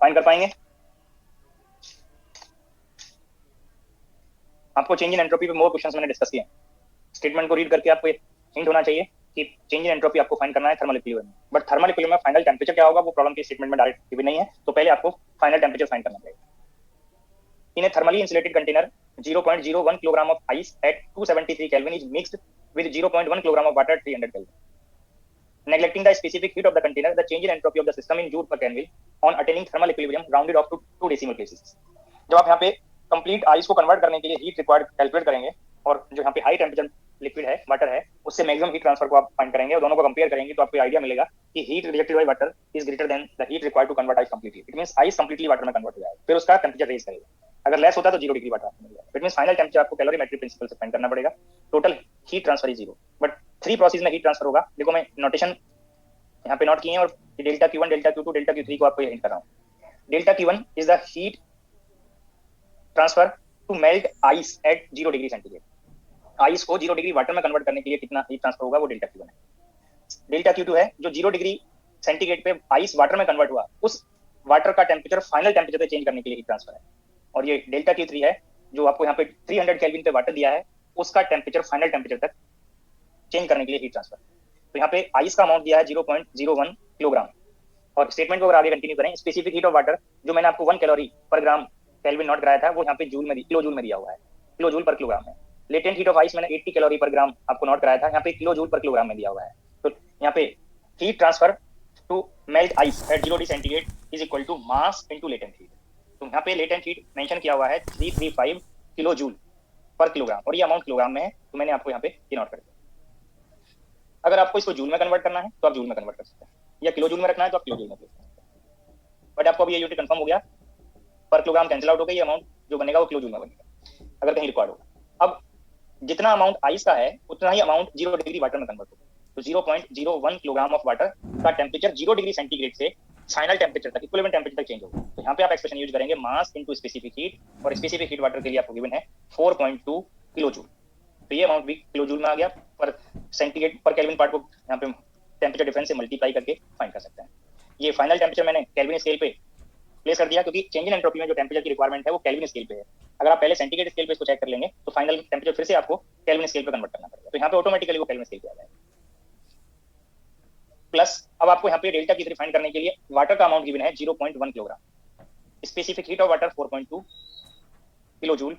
Find कर पाएंगे? आपको चेंज इन एंट्रोपी पे मोर क्वेश्चंस मैंने डिस्कस किए। स्टेटमेंट को रीड करके आपको एक हिंट होना चाहिए कि चेंज इन एंट्रोपी आपको फाइंड करना है थर्मल इक्विलिब्रियम में। बट थर्मल इक्विलिब्रियम में फाइनल टेंपरेचर क्या होगा वो प्रॉब्लम के स्टेटमेंट में डायरेक्ट गिवन नहीं है, तो पहले आपको फाइनल टेंपरेचर फाइंड करना पड़ेगा। In a thermally insulated container 0.01 kilogram of ice at 273 kelvin is mixed with 0.1 kilogram of water 300 kelvin. Neglecting the specific heat of the container, the change in entropy of the system in joule per Kelvin on attaining thermal equilibrium rounded off to 2 decimal places। जब आप यहाँ पे complete ice को convert करने के लिए heat required calculate करेंगे और जो यहाँ पे हाई टेम्परेचर लिक्विड है वाटर है उससे मैक्सिमम हीट ट्रांसफर को आप फाइंड करेंगे और दोनों को कंपेयर करेंगे तो आपको आइडिया मिलेगा कि heat rejected by water is greater than the heat required to convert ice completely. It means ice completely water में कन्वर्ट हो जाएगा, फिर उसका टेंपरेचर रेज करेगा। अगर लेस होता तो 0 डिग्री वाटर आपको मिलेगा। इट मींस फाइनल टेंपरेचर आपको कैलोरीमेट्रिक प्रिंसिपल से फाइंड करना पड़ेगा। Total heat transfer is 0, but 3 process में हीट ट्रांसफर होगा। देखो मैं नोटेशन यहाँ पे नोट किए हैं और delta Q1, delta Q2, delta Q3 को आपको हिंट कर रहा हूँ। Delta Q1 is the heat transfer to melt ice at 0 degree centigrade. Ice को 0 डिग्री वाटर में कन्वर्ट करने के लिए कितना हीट ट्रांसफर होगा वो डेल्टा Q1 है। डेल्टा Q2 है जो 0 डिग्री सेंटीग्रेड पे आइस वाटर में कन्वर्ट हुआ, उस वाटर का टेम्परेचर फाइनल टेम्परेचर पे चेंज करने के लिए हीट ट्रांसफर है। और ये डेल्टा Q3 है जो आपको यहाँ पे 300 केल्विन पे वाटर दिया है, उसका टेम्परेचर फाइनल टेम्परेचर तक चेंज करने के लिए हीट ट्रांसफर। तो यहाँ पे आइस का अमाउंट दिया है 0.01 किलोग्राम और स्टेटमेंट को अगर आगे कंटिन्यू करें, स्पेसिफिक हीट ऑफ वाटर जो मैंने आपको 1 कैलोरी पर ग्राम केल्विन नोट कराया था वो यहाँ पे जूल में किलो जूल में दिया हुआ है, किलो जूल पर किलोग्राम है। लेटेंट हीट ऑफ आइस मैंने 80 कैलोरी पर ग्राम आपको नोट कराया था, यहाँ पे किलो जूल पर किलोग्राम में दिया हुआ है। तो यहाँ पे heat transfer to melt ice at 0 degree centigrade is equal to mass into latent heat. तो यहाँ पे लेटेंट हीट मेंशन किया हुआ है 335 किलो जूल पर किलोग्राम और ये अमाउंट किलोग्राम में है, तो मैंने आपको यहाँ पे ये नोट कर दिया। अगर आपको इसको जूल में कन्वर्ट करना है तो आप जूल में कन्वर्ट कर सकते हैं, या किलो जूल में रखना है तो आप किलो जूल में कर सकते हैं। बट आपको अभी ये यूनिट कंफर्म हो गया, पर किलोग्राम कैंसिल आउट हो गया, ये अमाउंट जो बनेगा वो किलो जूल में बनेगा अगर कहीं रिकॉर्ड होगा। अब जितना अमाउंट आइस का है उतना ही अमाउंट 0 डिग्री वाटर में कन्वर्ट होगा। तो 0.01 किलोग्राम ऑफ वाटर का टेम्परेचर 0 डिग्री सेंटीग्रेड से फाइनल टेम्परेचर तक, इक्विलिब्रियम टेम्परेचर तक चेंज होगा। तो यहाँ पे आप एक्सप्रेशन यूज करेंगे मास इनटू स्पेसिफिक हीट, और स्पेसिफिक हीट वाटर के लिए आपको गिवन है 4.2 किलो जूल। तो ये अमाउंट भी किलो जूल में आ गया, पर सेंटीग्रेड पर केल्विन पार्ट को यहाँ पे टेम्परेचर डिफरेंस से मल्टीप्लाई करके फाइंड कर सकते हैं। ये फाइनल टेम्परेचर मैंने केल्विन स्केल पे प्लेस कर दिया, क्योंकि चेंज इन एंट्रोपी में जो टेम्परेचर की रिक्वायरमेंट है वो केल्विन स्केल पे है। अगर आप पहले सेंटीग्रेड स्केल पे इसको चेक कर लेंगे तो फाइनल टेम्परेचर फिर से आपको केल्विन स्केल पे कन्वर्ट करना पड़ेगा। तो यहाँ पे ऑटोमेटिकली वो केल्विन स्केल पे आ जाएगा। प्लस अब आपको यहाँ पे डेल्टा की फाइंड करने के लिए वाटर का अमाउंट गिवन है 0.1 kilogram, specific heat of water 4.2 kilo joule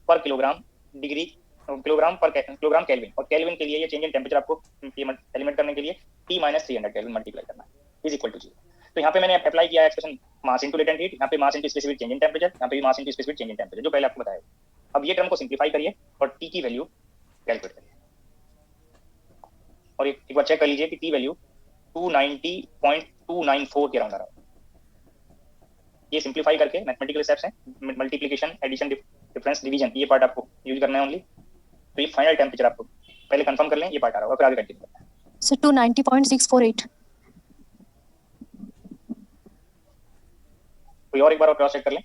पर किलोग्राम डिग्री, किलोग्राम पर किलोग्राम केल्विन, और केल्विन के लिए ये चेंज इन टेम्परेचर आपको एलिमेंट करने के लिए T - 300 केल्विन मल्टीप्लाई करना है इज इक्वल टू 0। तो यहाँ पे मैंने अप्लाई किया एक्सप्रेशन मास इनटू लेटेंट हीट, यहाँ पे mass into specific change in temperature, यहाँ पे mass into specific change in temperature जो पहले आपको बताया। अब ये टर्म को सिंप्लीफाई करिए और टी की वैल्यू कैलकुलेट करिए, और एक बार चेक कर लीजिए कि टी वैल्यू 290.294 के अराउंड आ रहा है। ये सिंप्लीफाई करके मैथमेटिकल स्टेप्स हैं, मल्टीप्लिकेशन, एडिशन, डिफरेंस, डिवीजन, ये पार्ट आपको यूज करना है ओनली। तो ये फाइनल टेम्परेचर आपको पहले कंफर्म कर लें, ये पार्ट आ रहा होगा, फिर आगे कंटिन्यू करना है। सर 290.648। कोई और एक बार क्रॉस चेक कर लें।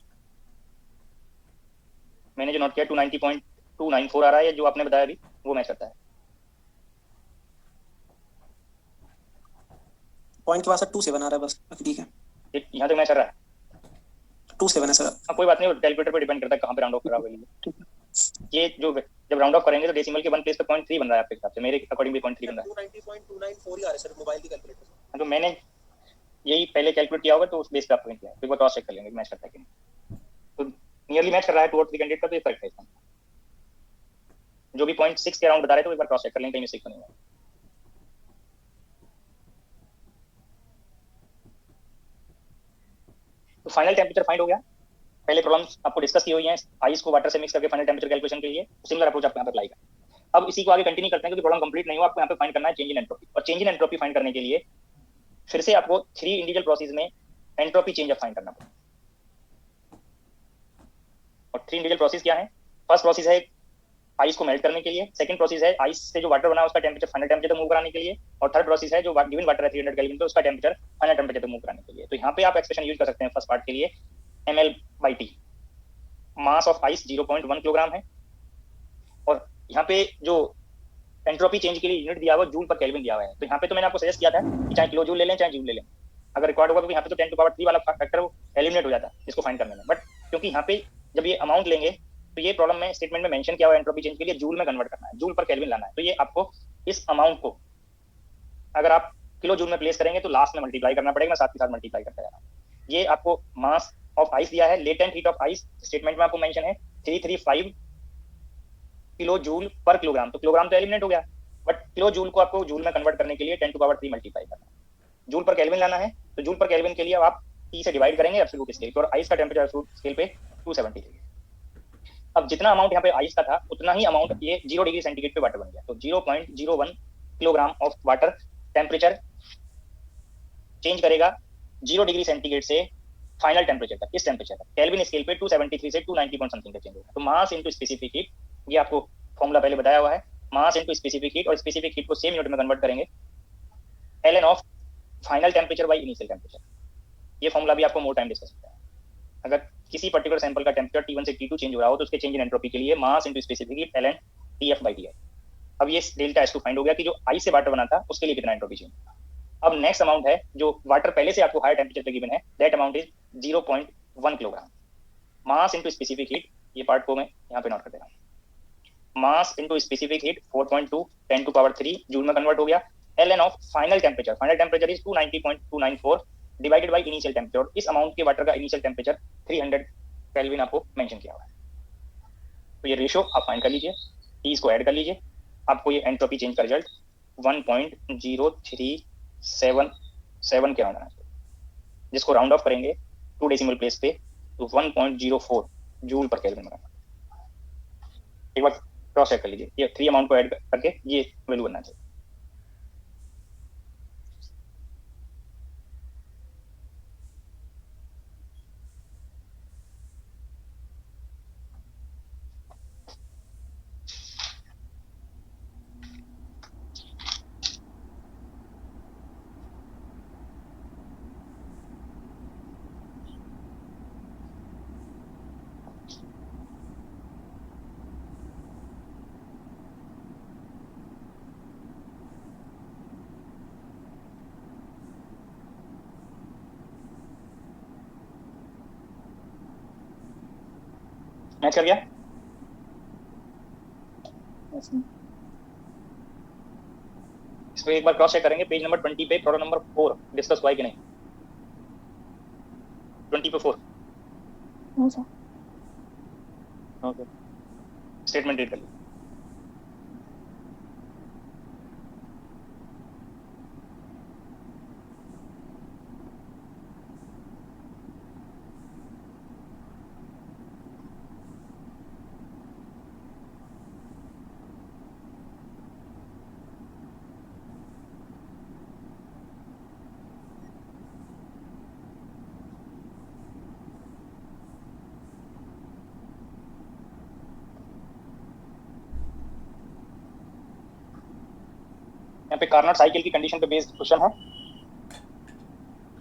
मैंने जो नोट किया 290.294 आ रहा है, जो आपने बताया अभी वो मैच करता है। पॉइंट के बाद सर 27 आ रहा है बस, ठीक है। यहाँ तक मैच कर रहा है 27 है सर। हाँ कोई बात नहीं, कैलकुलेटर पे डिपेंड करता है कहाँ पे राउंड ऑफ करा हुआ है। ये जो जब राउंड ऑफ करेंगे तो डेसिमल के वन प्लेस पे 0.3 बन रहा है आपके हिसाब से, मेरे अकॉर्डिंग भी 0.3 बन रहा है। 290.294 ही आ रहा है सर मोबाइल की कैलकुलेटर से। तो मैंने यही पहले कैलकुलेट किया होगा, तो उस बेस पे आपको किया है, एक बार क्रॉस चेक कर लेंगे मैच करता है कि नहीं। तो नियरली मैच कर रहा है 2 और 3 कैंडिडेट का, तो ये करेक्ट है इसका। जो भी 0.6 के अराउंड बता रहे थे, तो एक बार क्रॉस चेक कर लेंगे कहीं मिस्टेक तो नहीं है। तो फाइनल टेम्परेचर फाइंड हो गया। पहले प्रॉब्लम्स आपको डिस्कस की हुई हैं आइस को वाटर से मिक्स करके फाइनल टेम्परेचर कैलकुलेशन के लिए, सिमिलर अप्रोच आपको यहाँ पे अप्लाई करना। अब इसी को आगे कंटिन्यू करते हैं, क्योंकि प्रॉब्लम कंप्लीट नहीं हुआ। आपको यहाँ पे फाइंड करना है चेंज इन एंट्रोपी, और चेंज इन एंट्रोपी फाइंड करने के लिए फिर से आपको 3 इंडिविजुअल प्रोसेस में एंट्रोपी चेंज फाइंड करना पड़ेगा। और 3 इंडिविजुअल प्रोसेस क्या है? फर्स्ट प्रोसेस है आइस को मेल्ट करने के लिए, सेकंड प्रोसेस है आइस से जो वाटर बना है उसका टेम्परेचर फाइनल टेम्परेचर तक मूव कराने के लिए, और थर्ड प्रोसेस है जो गिवन वाटर है 300 केल्विन पे उसका टेम्परेचर फाइनल टेम्परेचर तक मूव कराने के लिए। तो यहाँ पे आप एक्सप्रेशन यूज कर सकते हैं फर्स्ट पार्ट के लिए ml/t, mass of ice 0.1 kilogram है, और यहाँ पे जो एंट्रोपी चेंज के लिए यूनिट दिया हुआ जूल पर केल्विन दिया हुआ है। तो यहाँ पे तो मैंने आपको सजेस्ट किया था कि चाहे किलो जूल ले लें चाहे जूल ले लें, अगर रिकॉर्ड होगा तो यहाँ पे तो 10⁻³ वाला फैक्टर वो एलिमिनेट हो जाता है इसको फाइंड करने में। बट क्योंकि यहाँ पे जब ये अमाउंट लेंगे तो ये प्रॉब्लम में स्टेटमेंट में मेंशन किया हुआ एंट्रोपी चेंज के लिए जूल में कन्वर्ट करना है, जूल पर केल्विन लाना है। तो ये आपको इस अमाउंट को अगर आप किलो जूल में प्लेस करेंगे तो लास्ट में मल्टीप्लाई करना पड़ेगा, मैं साथ के साथ मल्टीप्लाई करता जा रहा हूँ। ये आपको मास ऑफ आइस दिया है, latent heat of ice statement में आपको मेंशन है 335 किलो जूल पर किलोग्राम। तो किलोग्राम तो एलिमिनेट हो गया, बट किलो जूल को आपको जूल में कन्वर्ट करने के लिए 10⁻³ मल्टीप्लाई करना है। जूल पर केल्विन लाना है, तो जूल पर केल्विन के लिए आप T से डिवाइड करेंगे एब्सोल्यूट स्केल पे, और आइस का टेम्परेचर एब्सोल्यूट स्केल पे 273। अब जितना अमाउंट यहाँ पे आइस का था उतना ही अमाउंट ये 0 डिग्री सेंटीग्रेड पे वाटर बन गया। तो 0.01 kilogram of water temperature change करेगा 0 डिग्री सेंटीग्रेड से फाइनल टेम्परेचर तक, इस टेम्परेचर तक केल्विन स्केल पे 273 से 290 पॉइंट समथिंग तक चेंज होगा। तो मास इनटू स्पेसिफिक हीट, ये आपको फॉर्मूला पहले बताया हुआ है, मास इनटू स्पेसिफिक हीट, और स्पेसिफिक हीट को सेम यूनिट में कन्वर्ट करेंगे ln of final temperature by initial temperature. ये फॉर्मूला भी आपको मोर टाइम डिस्कस करना है। अगर किसी पर्टिकुलर सैंपल का टेम्परेचर T1 से T2 चेंज हो रहा हो तो उसके चेंज इन एंट्रोपी के लिए mass into specific heat ln TF/Ti। अब ये डेल्टा S2 फाइंड हो गया कि जो आइस से वाटर बना था उसके लिए कितना एंट्रोपी चेंज। अब नेक्स्ट अमाउंट है जो वाटर पहले से आपको हायर टेम्परेचर पे गिवन है, that amount is 0.1 kilogram. Mass into specific heat, ये पार्ट को मैं यहाँ पे नोट कर दे रहा हूँ। Mass into specific heat 4.2 10⁻³ joule में कन्वर्ट हो गया, ln of final temperature is 290.294 divided by initial temperature. इस अमाउंट के वाटर का इनिशियल टेम्परेचर 300 केल्विन आपको मेंशन किया हुआ है। तो ये रेशियो आप फाइंड कर लीजिए, T इसको ऐड कर लीजिए, आपको ये एंट्रोपी चेंज का रिजल्ट 1.037 के राउंड आना चाहिए, जिसको राउंड ऑफ करेंगे 2 डेसिमल प्लेस पे तो 1.04 जूल पर केल्विन बनेगा। एक बार क्रॉस चेक कर लीजिए, ये 3 अमाउंट को ऐड करके ये वैल्यू बनना चाहिए। मैच कर गया? इस पे एक बार क्रॉस चेक करेंगे, पेज नंबर 20 पे प्रॉब्लम नंबर 4 डिस्कस हुआ है कि नहीं? 20 पे 4। ओके, स्टेटमेंट रीड कर लीजिए। यहाँ पे कार्नोट साइकिल की कंडीशन पे बेस्ड क्वेश्चन है।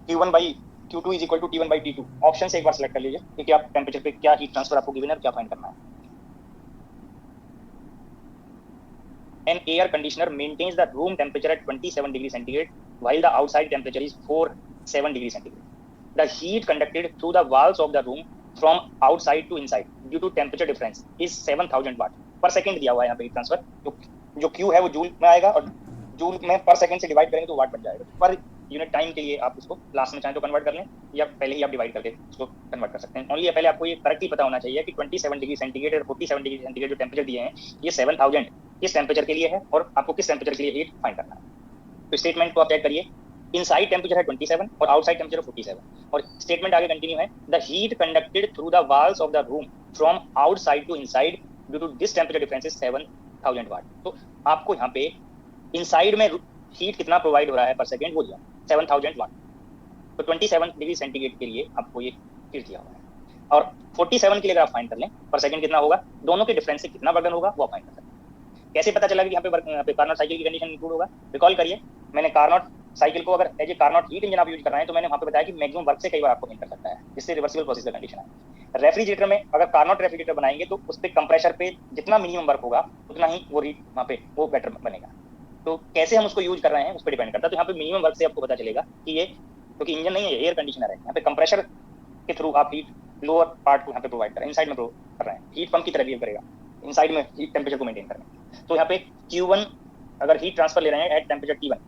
Q1 by Q2 is equal to T1 by T2। Option से एक बार सेलेक्ट कर लीजिए कि क्या टेम्परेचर पे क्या हीट ट्रांसफर आपको गिवन है और क्या फाइंड करना है। An air conditioner maintains the room temperature at 27 degrees centigrade while the outside temperature is 47 degrees centigrade. The heat conducted through the walls of the room from outside to inside due to temperature difference is 7000 watt पर second दिया हुआ है यहाँ पे heat transfer. जो Q है वो joule में आएगा और जूल में पर सेकंड से डिवाइड करेंगे तो वाट बन जाएगा। पर यूनिट टाइम के लिए आप इसको लास्ट में चाहें तो कन्वर्ट कर लें या पहले ही आप डिवाइड करके इसको कन्वर्ट कर सकते हैं। ओनली पहले आपको ये करेक्टली पता होना चाहिए कि 27 डिग्री सेंटीग्रेड और 47 डिग्री सेंटीग्रेड जो टेम्परेचर दिए हैं ये 7000 किस टेम्परेचर के लिए है और आपको किस टेम्परेचर के लिए हीट फाइंड करना है। तो स्टेटमेंट को आप चेक करिए। इनसाइड टेम्परेचर है 27 और आउटसाइड टेम्परेचर 47 और स्टेटमेंट आगे कंटिन्यू है। The heat conducted through the walls of the room from outside to inside due to this temperature difference is 7000 watt. तो आपको यहाँ पे इनसाइड में हीट कितना प्रोवाइड हो रहा है पर सेकंड वो दिया 7000 वाट। तो 27 डिग्री सेंटीग्रेड के लिए आपको ये हीट दिया हुआ है और 47 के लिए अगर आप फाइंड कर लें पर सेकंड कितना होगा, दोनों के डिफरेंस से कितना वर्डन होगा वो फाइंड कर सकते हैं। कैसे पता चला कि यहाँ पे कार्नोट साइकिल की कंडीशन इंक्लूड होगा? रिकॉल करिए, मैंने कार्नोट साइकिल को अगर as a Carnot heat engine आप यूज कर रहे हैं तो मैंने वहां पे बताया कि मैक्सिमम वर्क से कई बार आपको हिंट कर सकता है, जिससे रिवर्सिबल प्रोसेस का कंडीशन है। रेफ्रिजरेटर में अगर कार्नोट रेफ्रिजरेटर बनाएंगे तो उस पर कंप्रेशर पे जितना मिनिमम वर्क होगा उतना ही वो हीट वहाँ पे वो बेटर बनेगा। तो कैसे हम उसको यूज कर रहे हैं उस पर डिपेंड करता है। तो यहाँ पे मिनिमम वर्क से आपको पता चलेगा कि ये क्योंकि इंजन नहीं है, एयर कंडीशनर है, यहाँ पे कंप्रेशर के थ्रू आप हीट लोअर पार्ट को यहाँ पे प्रोवाइड कर रहे हैं, इनसाइड में कर रहे हैं, हीट पंप की तरह बिहेव करेगा इनसाइड में हीट टेम्परेचर को मेंटेन करने। तो यहाँ पे Q1 अगर हीट ट्रांसफर ले रहे हैं एट टेम्परेचर T1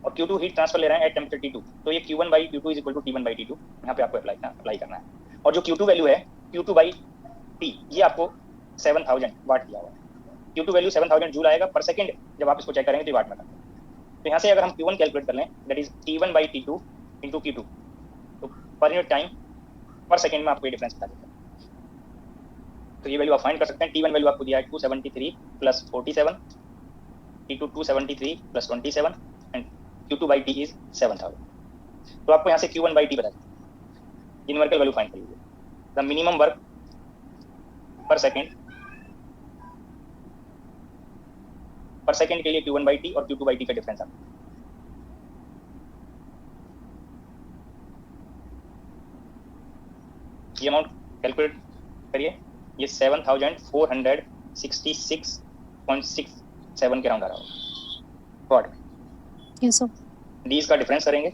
और Q2 हीट ट्रांसफर ले रहे हैं एट टेम्परेचर T2 तो ये Q1 by Q2 is equal to T1 by T2 यहाँ पे आपको अप्लाई करना है। और जो Q2 वैल्यू है Q2 बाई T ये आपको 7000 वाट दिया हुआ है। Q2 वैल्यू 7000 जूल आएगा पर सेकंड, जब आप इसको चेक करेंगे तो वाट में करते हैं। तो यहाँ से अगर हम Q1 कैलकुलेट कर लें that is T1 by T2 into Q2 तो पर यूनिट टाइम पर सेकंड में आपको ये डिफरेंस बता देता है। तो ये वैल्यू आप फाइंड कर सकते हैं। T1 वैल्यू आपको दिया है 273 plus 47, T2 273 plus 27 and Q2 by T is 7000। तो आपको यहाँ से Q1 बाई T बता दें, न्यूमेरिकल वैल्यू फाइंड कर लीजिए। द मिनिमम वर्क पर सेकंड के लिए Q1 बाई T और Q2 बाई T का डिफरेंस आपको ये अमाउंट कैलकुलेट करिए। ये 7466.67 के राउंड आ रहा होगा वाट में। Yes sir. डी इसका डिफरेंस करेंगे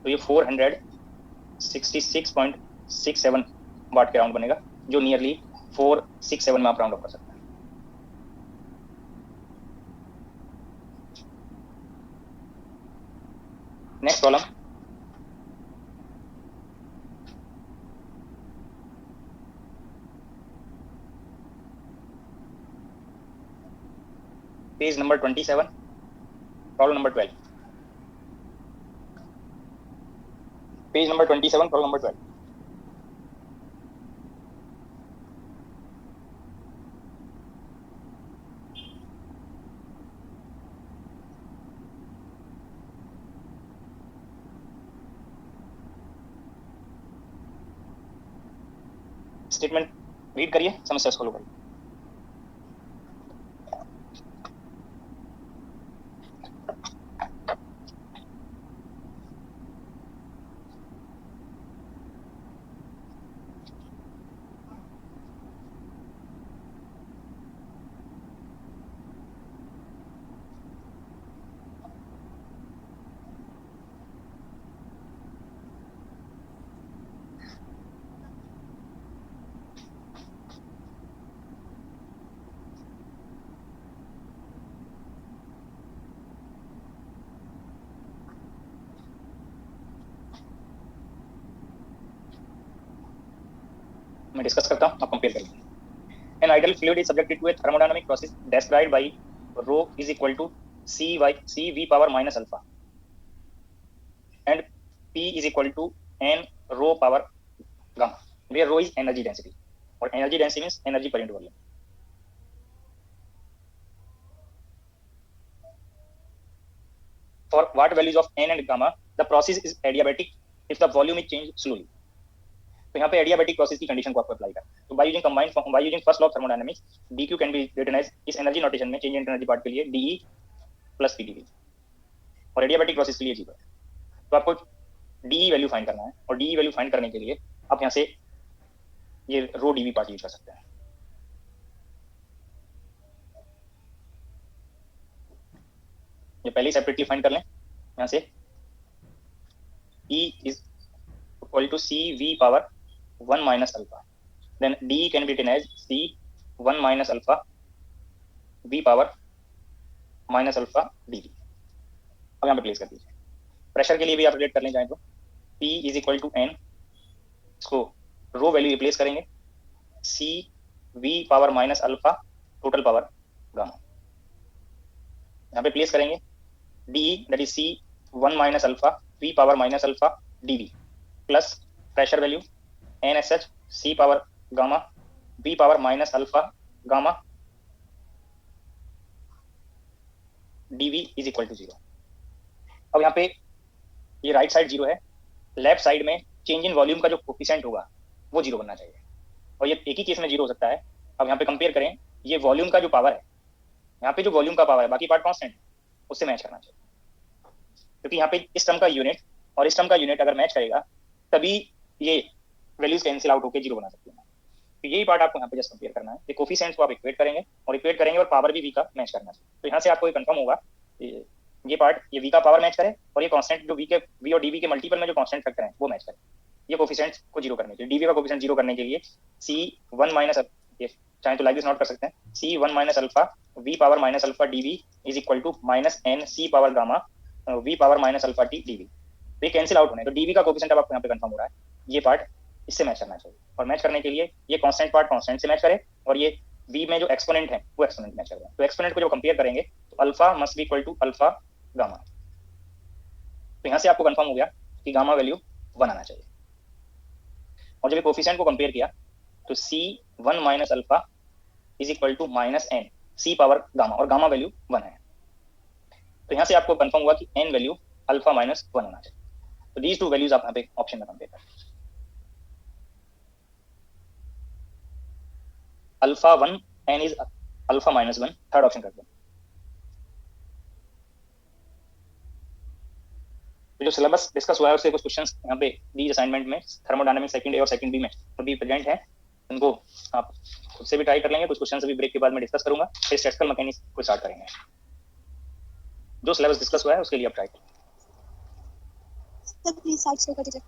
तो ये 466.67 वाट के राउंड बनेगा जो नियरली 467 में आप राउंड ऑफ कर सकते हैं। Next problem, page number 27 problem number 12। Page number 27 problem number 12। Statement read करिए, समस्या सॉल्व करिए। मैं डिस्कस करता हूँ, आप कंपेयर करेंगे। An ideal fluid is subjected to a thermodynamic process described by rho is equal to c v power minus alpha and P is equal to n rho power gamma, where rho is energy density, or energy density means energy per unit volume. For what values of n and gamma, the process is adiabatic if the volume is changed slowly. तो यहाँ पे adiabatic process की condition को आपको apply करना है। तो by using combined form, by using first law of thermodynamics, dq can be written as इस एनर्जी नोटेशन में चेंज इन एनर्जी पार्ट के लिए dE प्लस pdV, और एडियाबैटिक प्रोसेस के लिए 0 है। तो आपको dE वैल्यू फाइंड करना है, और dE वैल्यू फाइंड करने के लिए आप यहाँ से ये रो dV पार्ट यूज कर सकते हैं। ये पहले सेपरेटली फाइंड कर लें। यहाँ से E is equal to CV power 1 minus alpha, then DE can be written as C 1 minus alpha V power minus alpha dV। अब यहाँ पे प्लेस कर दीजिए। प्रेशर के लिए भी आप रिलेट कर लें चाहें तो P is equal to N, इसको रो वैल्यू रिप्लेस करेंगे, C V power minus alpha total power gamma, यहाँ पे प्लेस करेंगे DE that is C 1 minus alpha V power minus alpha dV plus pressure value NSH C power gamma V power minus alpha gamma dV is equal to 0। अब यहाँ पे ये right side 0 है, left side में change in volume का जो coefficient होगा वो 0 बनना चाहिए, और ये एक ही केस में 0 हो सकता है। अब यहाँ पे कंपेयर करें, ये वॉल्यूम का जो पावर है, यहाँ पे जो वॉल्यूम का पावर है, बाकी पार्ट कांस्टेंट, उससे मैच करना चाहिए, क्योंकि यहाँ पे इस टर्म का यूनिट और इस टर्म का यूनिट अगर मैच करेगा तभी ये वैल्यूज कैंसिल आउट होकर 0 बना सकती है। तो यही पार्ट आपको यहाँ पे जस्ट कंपेयर करना है। ये कोफिशिएंट्स को आप इक्वेट करेंगे और पावर भी V का मैच करना चाहिए। तो यहाँ से आपको ये कंफर्म होगा ये पार्ट ये V का पावर मैच करे, और ये कांस्टेंट जो V और dV के मल्टीपल में जो कांस्टेंट फैक्टर है वो मैच करे। ये कोफिशिएंट्स को 0 करने के लिए, dV का कोफिशिएंट 0 करने के लिए C1 माइनस, चाहे तो लाइक दिस नोट कर सकते हैं, C1 minus alpha V power minus alpha dV is equal to minus N C power gamma V power minus alpha T dV। तो ये कैंसिल आउट होने, तो dV का कोफिशिएंट अब आपको यहाँ पे कंफर्म हो रहा है, ये पार्ट इससे मैच करना चाहिए, और मैच करने के लिए ये कांस्टेंट पार्ट कांस्टेंट से मैच करे, और ये V में जो एक्सपोनेंट है वो एक्सपोनेंट मैच कर रहा है। तो एक्सपोनेंट को जब कंपेयर करेंगे तो alpha must be equal to alpha gamma. तो यहाँ से आपको कंफर्म हो गया कि गामा वैल्यू 1 आना चाहिए, और जब ये कोफिशिएंट को कंपेयर किया तो C1 minus alpha is equal to minus N C power gamma, और गामा वैल्यू 1 है। तो यहाँ से आपको कंफर्म हुआ कि N वैल्यू अल्फा माइनस 1 होना चाहिए। तो दीज टू वैल्यूज आप यहाँ पे ऑप्शन में कंपेयर करें। Alpha 1 N is alpha minus 1, third option करते हैं। तो जो सिलेबस डिस्कस हुआ है उससे कुछ क्वेश्चंस यहाँ पे दीज असाइनमेंट में थर्मोडायनामिक सेकंड ए और सेकंड बी में अभी प्रेजेंट है, उनको आप खुद से भी ट्राई कर लेंगे। कुछ क्वेश्चंस अभी ब्रेक के बाद में डिस्कस करूंगा, फिर स्टैटिस्टिकल मैकेनिक्स को स्टार्ट करेंगे। जो सिलेबस डिस्कस हुआ है उसके लिए आप ट्राई करें। सर प्लीज साइड से कर दीजिए।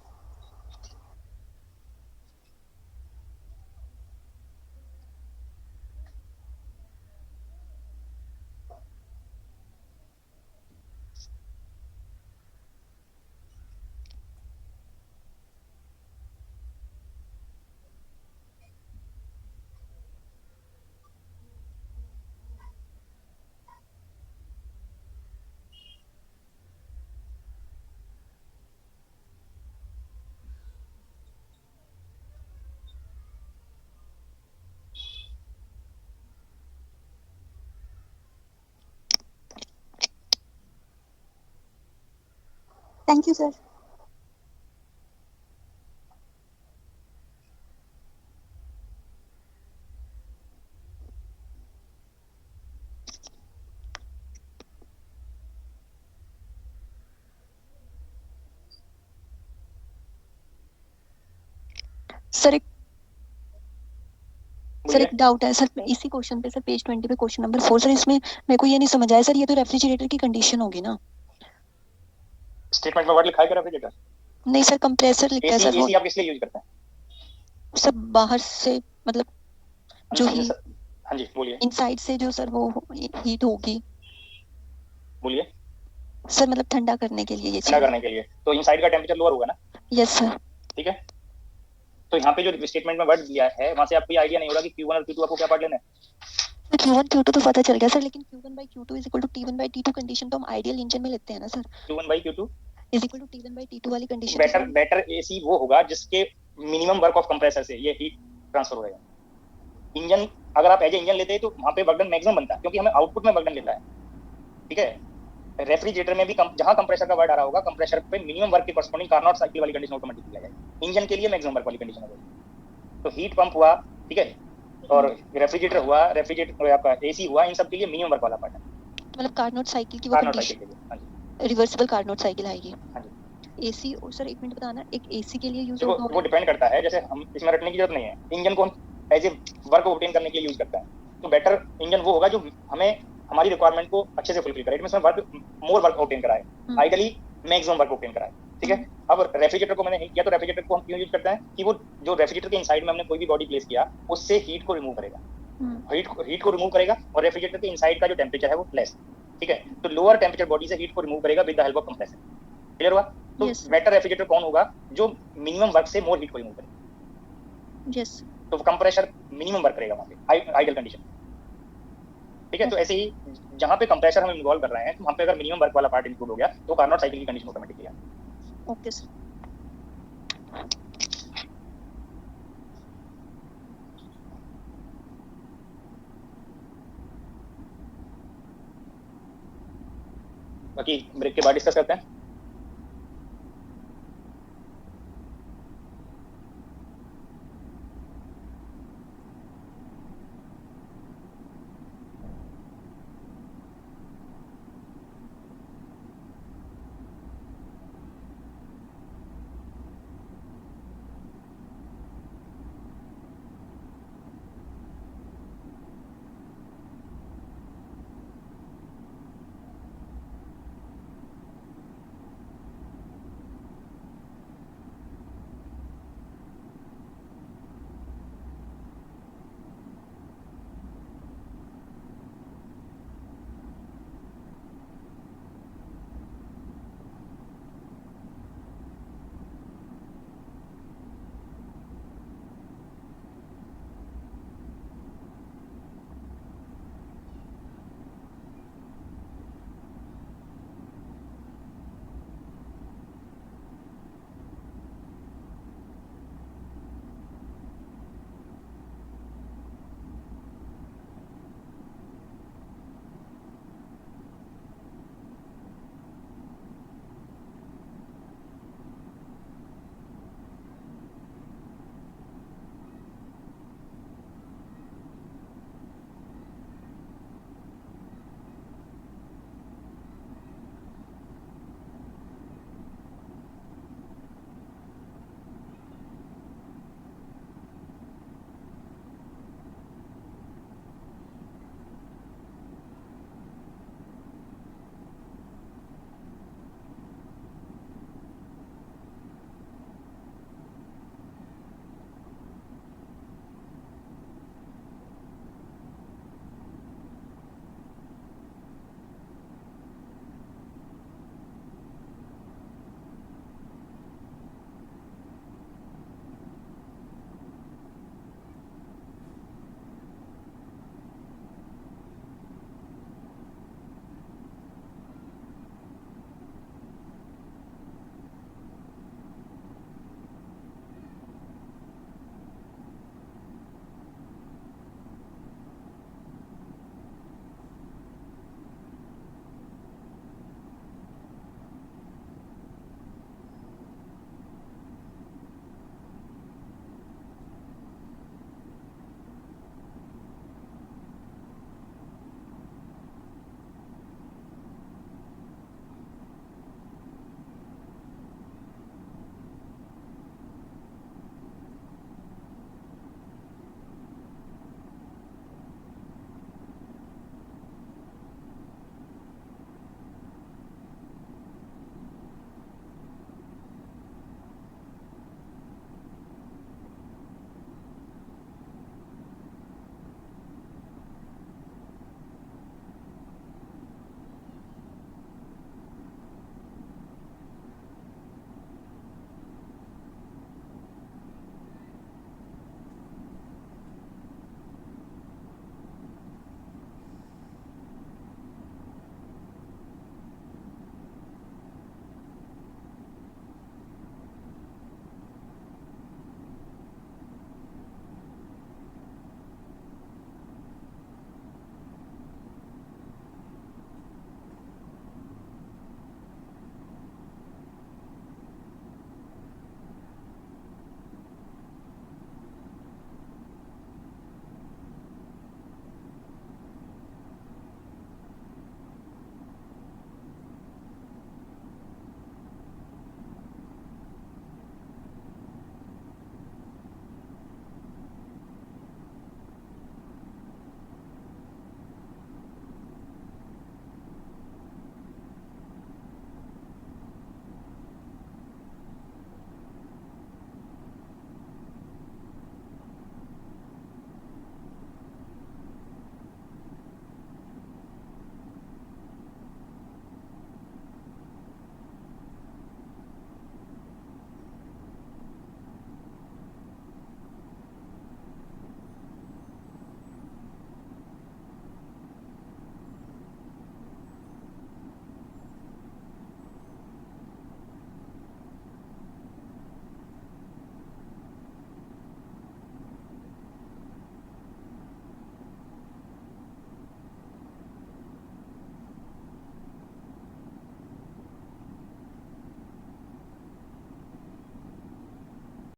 Thank you sir. सर एक डाउट है सर, इसी क्वेश्चन पे सर, पेज 20 पे क्वेश्चन नंबर 4 सर, इसमें मेरे को ये नहीं समझ आया सर, ये तो रेफ्रिजरेटर की कंडीशन होगी ना? स्टेटमेंट में वर्ड लिखा है क्या रेफ्रिजरेटर? नहीं सर, कंप्रेसर लिखा है सर। एसी आप इसलिए यूज करते हैं सर बाहर से, मतलब जो ही, हाँ जी बोलिए। इनसाइड से जो सर वो हीट होगी, बोलिए सर मतलब ठंडा करने के लिए, ये ठंडा करने के लिए, तो इनसाइड का टेंपरेचर लोअर होगा ना? Yes sir. ठीक है, तो यहाँ पे जो स्टेटमेंट में वर्ड दिया है वहां से आपको ये आइडिया नहीं होगा कि Q1 और Q2 आपको क्या पार्ट लेना है। Q1 Q2 तो पता चल गया सर, लेकिन Q1 by Q2 is equal to T1 by T2 condition तो हम आइडियल इंजन में लेते हैं ना sir. Q1 by Q2 is equal to T1 by T2 वाली कंडीशन बेटर एसी वो होगा जिसके मिनिमम वर्क ऑफ कंप्रेसर से ये हीट ट्रांसफर होगा। इंजन अगर आप एज इंजन लेते हैं तो वहां पे वर्क डन मैक्सिमम बनता है क्योंकि हमें आउटपुट में वर्क डन लेता है, ठीक है। रेफ्रिजरेटर में भी जहां कंप्रेसर का वर्ड आ रहा होगा कंप्रेसर पे मिनिमम वर्क के कॉरस्पॉन्डिंग कार्नोट साइकिल वाली कंडीशन ऑटोमेटिकली आ जाएगी। इंजन के लिए मैक्सिमम वर्क वाली कंडीशन आ जाएगी। तो हीट पंप हुआ, ठीक है, और रेफ्रिजरेटर हुआ, रेफ्रिजरेटर आपका एसी हुआ, इन सब के लिए मिनिमम वर्क वाला पार्ट है। मतलब कार्नोट साइकिल की वो कार्नोट साइकिल कंडीशन के लिए, हाँ जी, रिवर्सिबल कार्नोट साइकिल आएगी। हाँ जी। एसी और सर एक मिनट बताना, एक एसी के लिए यूज देखो होगा वो डिपेंड करता है, जैसे हम इसमें रटने की जरूरत नहीं है। इंजन को हम एज ए वर्क ऑब्टेन करने के लिए यूज करता है, तो बेटर इंजन वो होगा जो हमें हमारी रिक्वायरमेंट को अच्छे से फुलफिल करे, इसमें वर्क मोर वर्क ऑब्टेन कराए, आइडियली मैक्सिमम वर्क ऑब्टेन कराए, ठीक है। अब रेफ्रिजरेटर को मैंने हीट किया, तो रेफ्रिजरेटर को हम क्यों यूज करते हैं कि वो जो रेफ्रिजरेटर के इनसाइड में हमने कोई भी बॉडी प्लेस किया उससे हीट को रिमूव करेगा, हीट को रिमूव करेगा, और रेफ्रिजरेटर के इनसाइड का जो टेम्परेचर है वो लेस, ठीक है, तो लोअर टेम्परेचर बॉडी से हीट को रिमूव करेगा with the help of compressor. Clear हुआ? तो बेटर रेफ्रिजरेटर कौन होगा जो मिनिमम वर्क से मोर हीट को रिमूव करेगा। यस, तो कंप्रेसर मिनिमम वर्क करेगा वहां पे आइडियल कंडीशन, ठीक है। तो ऐसे ही जहां पे कंप्रेसर हम इन्वॉल्व कर रहे हैं तो वहां पे अगर मिनिमम वर्क वाला पार्ट इंक्लूड हो गया तो कार्नोट साइकिल की कंडीशन ऑटोमेटिकली आ जाएगी। Okay sir. बाकी ब्रेक के बाद डिस्कस करते हैं।